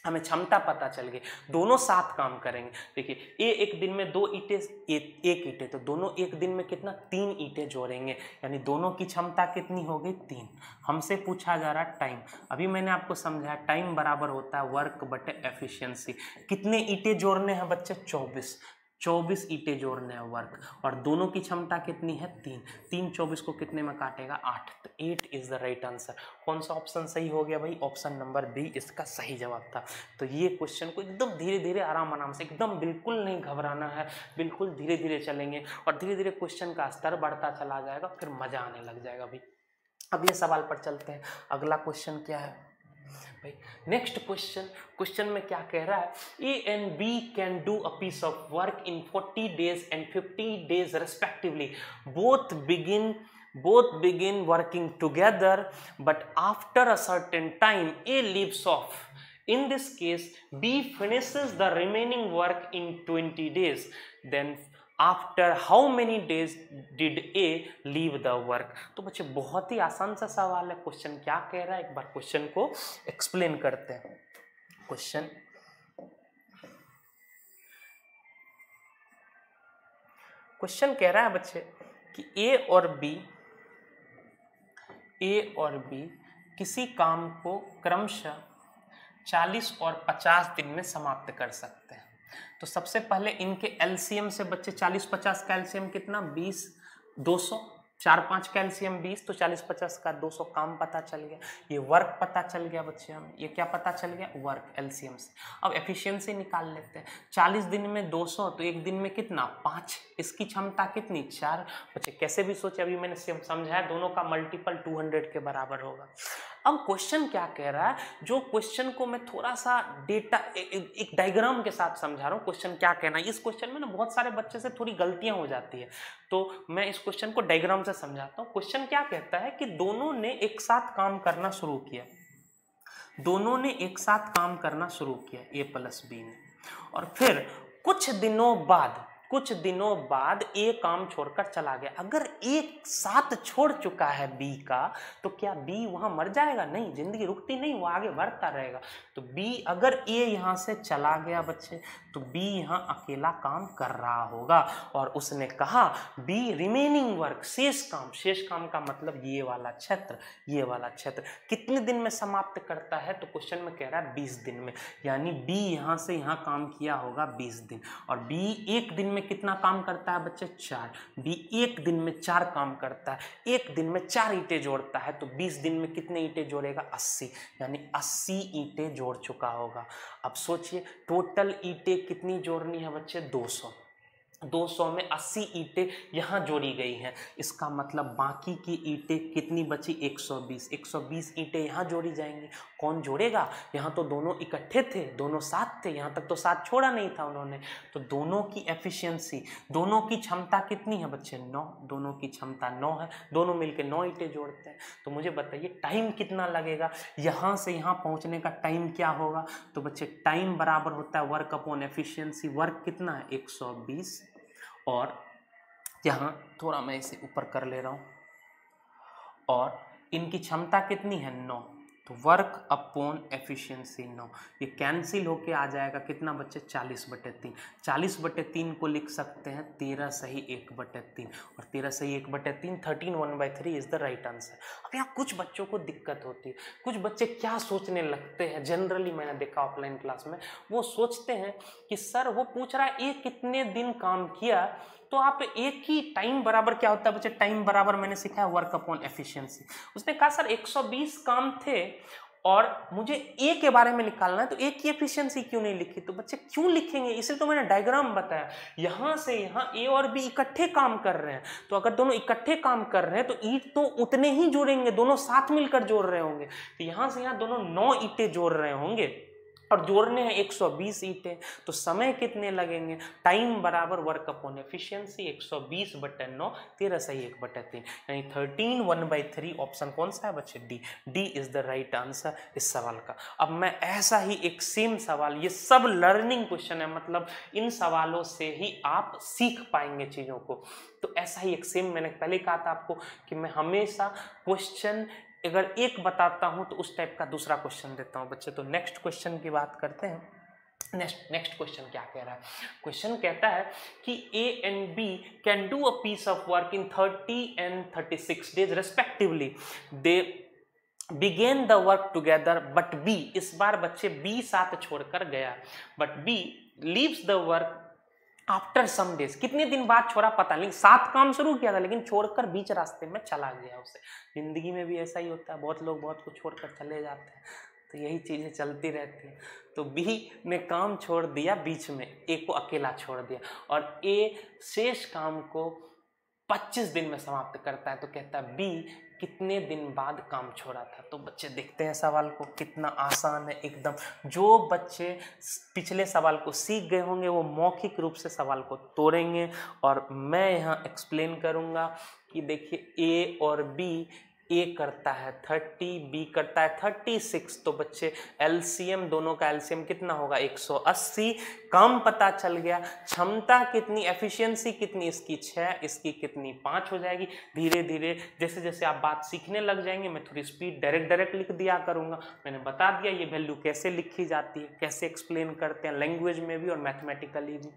हमें क्षमता पता चल गई, दोनों साथ काम करेंगे। देखिए ए 1 दिन में 2 ईंटें, 1 ईंटें, तो दोनों 1 दिन में कितना, 3 ईंटें जोड़ेंगे। यानी दोनों की क्षमता कितनी हो गई, 3। हमसे पूछा जा रहा टाइम। अभी मैंने आपको समझाया टाइम बराबर होता है वर्क बटे एफिशिएंसी। कितने ईंटें जोड़ने हैं बच्चे, 24। 24 ईंटें जोड़ने हैं वर्क, और दोनों की क्षमता कितनी है 3, 3 24 को कितने में काटेगा 8, तो 8 इज द राइट आंसर। कौन सा ऑप्शन सही हो गया भाई, ऑप्शन नंबर बी इसका सही जवाब था। तो ये क्वेश्चन को एकदम धीरे धीरे आराम आराम से, एकदम बिल्कुल नहीं घबराना है, बिल्कुल धीरे धीरे चलेंगे और धीरे धीरे क्वेश्चन का स्तर बढ़ता चला जाएगा, फिर मजा आने लग जाएगा भाई। अब ये सवाल पर चलते हैं, अगला क्वेश्चन क्या है भाई, नेक्स्ट क्वेश्चन में क्या कह रहा है, A and B can do a piece of work in 40 days and 50 days respectively, both begin working together, but after a certain time A leaves off. In this case, B finishes the remaining work in 20 days. Then after how many days did a leave the work. तो बच्चे बहुत ही आसान सा सवाल है, क्वेश्चन क्या कह रहा है एक बार क्वेश्चन को एक्सप्लेन करते हैं। क्वेश्चन कह रहा है बच्चे कि ए और बी किसी काम को क्रमशः 40 और 50 दिन में समाप्त कर सकते हैं। तो सबसे पहले इनके एलसीएम से बच्चे 40-50 का एलसीएम कितना 20, 200, 4-5 का एलसीएम 20, तो 40-50 का 200 काम पता चल गया, ये वर्क पता चल गया बच्चे हमें, ये क्या पता चल गया वर्क एलसीएम से। अब एफिशिएंसी निकाल लेते हैं, 40 दिन में 200 तो एक दिन में कितना 5, इसकी क्षमता कितनी 4। बच्चे कैसे भी सोचे, अभी मैंने समझाया दोनों का मल्टीपल 200 के बराबर होगा। अब क्वेश्चन क्या कह रहा है, जो क्वेश्चन को मैं थोड़ा सा डेटा एक डायग्राम के साथ समझा रहा हूँ, क्वेश्चन क्या कहना है। इस क्वेश्चन में ना बहुत सारे बच्चे से थोड़ी गलतियां हो जाती है, तो मैं इस क्वेश्चन को डायग्राम से समझाता हूँ। क्वेश्चन क्या कहता है कि दोनों ने एक साथ काम करना शुरू किया, ए प्लस बी ने, और फिर कुछ दिनों बाद ए काम छोड़कर चला गया। अगर एक साथ छोड़ चुका है बी का, तो क्या बी वहां मर जाएगा? नहीं, जिंदगी रुकती नहीं, वो आगे बढ़ता रहेगा। तो बी, अगर ए यहां से चला गया बच्चे, तो बी यहां अकेला काम कर रहा होगा, और उसने कहा बी रिमेनिंग वर्क, शेष काम का मतलब ये वाला क्षेत्र कितने दिन में समाप्त करता है? तो क्वेश्चन में कह रहा है 20 दिन में, यानी बी यहां से यहां काम किया होगा 20 दिन, और बी एक दिन में कितना काम करता है बच्चे 4, बी एक दिन में 4 काम करता है, एक दिन में 4 ईंटें जोड़ता है, तो 20 दिन में कितने ईंटें जोड़ेगा 80, यानी 80 ईंटें जोड़ चुका होगा। अब सोचिए टोटल ईंटें कितनी जोड़नी है बच्चे 200 में 80 ईंटें यहाँ जोड़ी गई हैं, इसका मतलब बाकी की ईंटें कितनी बची 120 ईंटें यहाँ जोड़ी जाएंगी। कौन जोड़ेगा? यहाँ तो दोनों इकट्ठे थे, दोनों साथ थे, यहाँ तक तो साथ छोड़ा नहीं था उन्होंने, तो दोनों की एफिशिएंसी, दोनों की क्षमता कितनी है बच्चे 9, दोनों की क्षमता 9 है, दोनों मिलकर 9 ईंटें जोड़ते हैं। तो मुझे बताइए टाइम कितना लगेगा, यहाँ से यहाँ पहुँचने का टाइम क्या होगा? तो बच्चे टाइम बराबर होता है वर्क अपॉन एफिशिएंसी। वर्क कितना है 120, और यहाँ थोड़ा मैं इसे ऊपर कर ले रहा हूँ, और इनकी क्षमता कितनी है 9, तो वर्क अपॉन एफिशिएंसी 9, ये कैंसिल होके आ जाएगा कितना बच्चे 40/3। 40/3 को लिख सकते हैं 13 सही 1/3, और 13 सही 1/3 13 1/3 इज द राइट आंसर। अब यहाँ कुछ बच्चों को दिक्कत होती है, कुछ बच्चे क्या सोचने लगते हैं, जनरली मैंने देखा ऑफलाइन क्लास में, वो सोचते हैं कि सर वो पूछ रहा है ये कितने दिन काम किया, तो आप एक ही टाइम बराबर क्या होता है बच्चे, टाइम बराबर मैंने सीखा है वर्क अपॉन एफिशिएंसी। उसने कहा सर 120 काम थे और मुझे ए के बारे में निकालना है, तो ए की एफिशिएंसी क्यों नहीं लिखी? तो बच्चे क्यों लिखेंगे, इसलिए तो मैंने डायग्राम बताया, यहां से यहां ए और बी इकट्ठे काम कर रहे हैं, तो अगर दोनों इकट्ठे काम कर रहे हैं तो ईंट तो उतने ही जोड़ेंगे, दोनों साथ मिलकर जोड़ रहे होंगे, तो यहां से यहां दोनों 9 ईंटें जोड़ रहे होंगे, और जोड़ने हैं 120 ईंटें, तो समय कितने लगेंगे, टाइम बराबर वर्क अपॉन एफिशिएंसी 120/9 13 सही 1/3, यानी 13 1/3 ऑप्शन कौन सा है बच्चे D is the right answer इस सवाल का। अब मैं ऐसा ही एक सेम सवाल, ये सब लर्निंग क्वेश्चन है, मतलब इन सवालों से ही आप सीख पाएंगे चीजों को, तो ऐसा ही एक सेम, मैंने पहले कहा था आपको कि मैं हमेशा क्वेश्चन अगर एक बताता हूं तो उस टाइप का दूसरा क्वेश्चन देता हूं बच्चे। तो नेक्स्ट क्वेश्चन की बात करते हैं। नेक्स्ट क्वेश्चन क्या कह रहा है, क्वेश्चन कहता है कि A and B can do a piece of work in 30 and 36 days respectively, they begin the work together, but B, इस बार बच्चे बी साथ छोड़कर गया, but B leaves the work after some days, कितने दिन बाद छोड़ा पता नहीं, 7 काम शुरू किया था लेकिन छोड़कर बीच रास्ते में चला गया उसे। जिंदगी में भी ऐसा ही होता है, बहुत लोग बहुत कुछ छोड़कर चले जाते हैं, तो यही चीज़ें चलती रहती हैं। तो बी ने काम छोड़ दिया बीच में, ए को अकेला छोड़ दिया, और ए शेष काम को 25 दिन में समाप्त करता है। तो कहता है बी कितने दिन बाद काम छोड़ा था। तो बच्चे देखते हैं सवाल को, कितना आसान है एकदम। जो बच्चे पिछले सवाल को सीख गए होंगे वो मौखिक रूप से सवाल को तोड़ेंगे, और मैं यहाँ एक्सप्लेन करूँगा कि देखिए ए और बी, ए करता है 30, बी करता है 36। तो बच्चे एलसीएम, दोनों का एलसीएम कितना होगा 180। काम पता चल गया। क्षमता कितनी, एफिशिएंसी कितनी, इसकी 6, इसकी कितनी 5 हो जाएगी। धीरे धीरे जैसे जैसे आप बात सीखने लग जाएंगे, मैं थोड़ी स्पीड डायरेक्ट लिख दिया करूँगा। मैंने बता दिया ये वैल्यू कैसे लिखी जाती है, कैसे एक्सप्लेन करते हैं, लैंग्वेज में भी और मैथमेटिकली भी।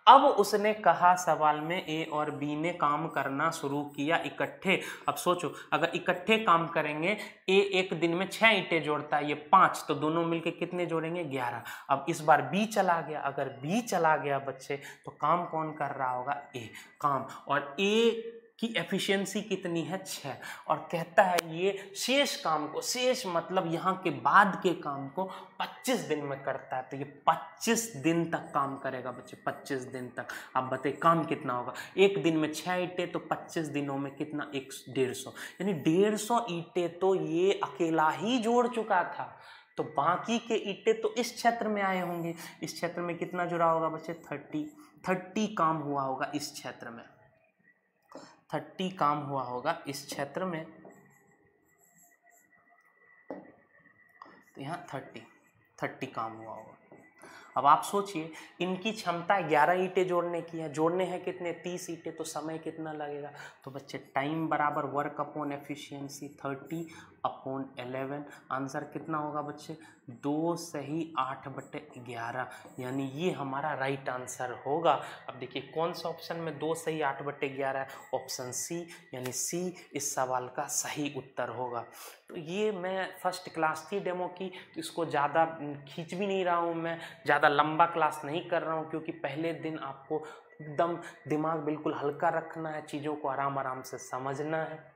अब उसने कहा सवाल में ए और बी ने काम करना शुरू किया इकट्ठे। अब सोचो, अगर इकट्ठे काम करेंगे, ए एक दिन में 6 ईंटें जोड़ता है, ये 5, तो दोनों मिलके कितने जोड़ेंगे 11। अब इस बार बी चला गया, अगर बी चला गया बच्चे तो काम कौन कर रहा होगा, ए काम, और ए की एफिशिएंसी कितनी है 6, और कहता है ये शेष काम को, शेष मतलब यहाँ के बाद के काम को 25 दिन में करता है। तो ये 25 दिन तक काम करेगा बच्चे, 25 दिन तक। आप बताइए काम कितना होगा, एक दिन में 6 ईंटें, तो 25 दिनों में कितना, 150, यानी 150 ईंटें तो ये अकेला ही जोड़ चुका था। तो बाकी के ईंटें तो इस क्षेत्र में आए होंगे, इस क्षेत्र में कितना जुड़ा होगा बच्चे 30 काम हुआ होगा इस क्षेत्र में, 30 काम हुआ होगा इस क्षेत्र में। तो यहाँ 30 काम हुआ होगा। अब आप सोचिए, इनकी क्षमता 11 ईंटें जोड़ने की है, जोड़ने हैं कितने 30 ईंटें, तो समय कितना लगेगा। तो बच्चे टाइम बराबर वर्क अपॉन एफिशिएंसी 30/11। आंसर कितना होगा बच्चे 2 सही 8/11, यानी ये हमारा राइट आंसर होगा। अब देखिए कौन सा ऑप्शन में 2 सही 8/11 है, ऑप्शन सी, यानी सी इस सवाल का सही उत्तर होगा। तो ये मैं फर्स्ट क्लास थी डेमो की, तो इसको ज़्यादा खींच भी नहीं रहा हूँ, मैं ज़्यादा लंबा क्लास नहीं कर रहा हूँ, क्योंकि पहले दिन आपको एकदम दिमाग बिल्कुल हल्का रखना है, चीज़ों को आराम आराम से समझना है।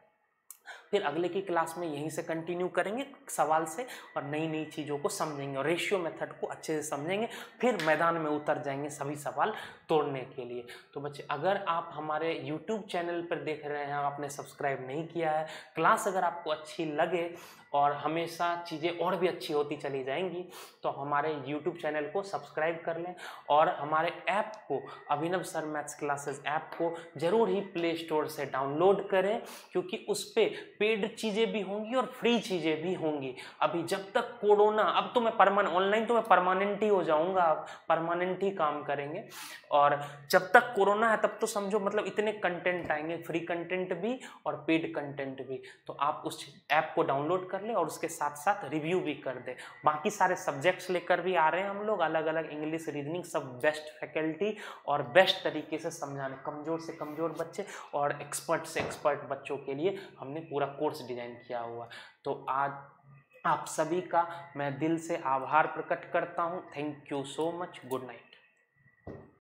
फिर अगले की क्लास में यहीं से कंटिन्यू करेंगे सवाल से, और नई नई चीज़ों को समझेंगे और रेशियो मेथड को अच्छे से समझेंगे, फिर मैदान में उतर जाएंगे सभी सवाल तोड़ने के लिए। तो बच्चे, अगर आप हमारे YouTube चैनल पर देख रहे हैं, आपने सब्सक्राइब नहीं किया है, क्लास अगर आपको अच्छी लगे और हमेशा चीज़ें और भी अच्छी होती चली जाएंगी, तो हमारे YouTube चैनल को सब्सक्राइब कर लें, और हमारे ऐप को, अभिनव सर मैथ्स क्लासेस ऐप को ज़रूर ही प्ले स्टोर से डाउनलोड करें, क्योंकि उस पर पेड चीज़ें भी होंगी और फ्री चीज़ें भी होंगी। अभी जब तक कोरोना, अब तो मैं ऑनलाइन तो मैं परमानेंट ही हो जाऊँगा, अब परमानेंट ही काम करेंगे, और जब तक कोरोना है तब तो समझो मतलब इतने कंटेंट आएंगे, फ्री कंटेंट भी और पेड कंटेंट भी। तो आप उस ऐप को डाउनलोड कर ले और उसके साथ साथ रिव्यू भी कर दे। बाकी सारे सब्जेक्ट्स लेकर भी आ रहे हैं हम लोग, अलग अलग इंग्लिश, रीजनिंग, सब बेस्ट फैकल्टी और बेस्ट तरीके से समझाने, कमज़ोर से कमज़ोर बच्चे और एक्सपर्ट से एक्सपर्ट बच्चों के लिए हमने पूरा कोर्स डिज़ाइन किया हुआ। तो आज आप सभी का मैं दिल से आभार प्रकट करता हूँ। Thank you so much. Good night.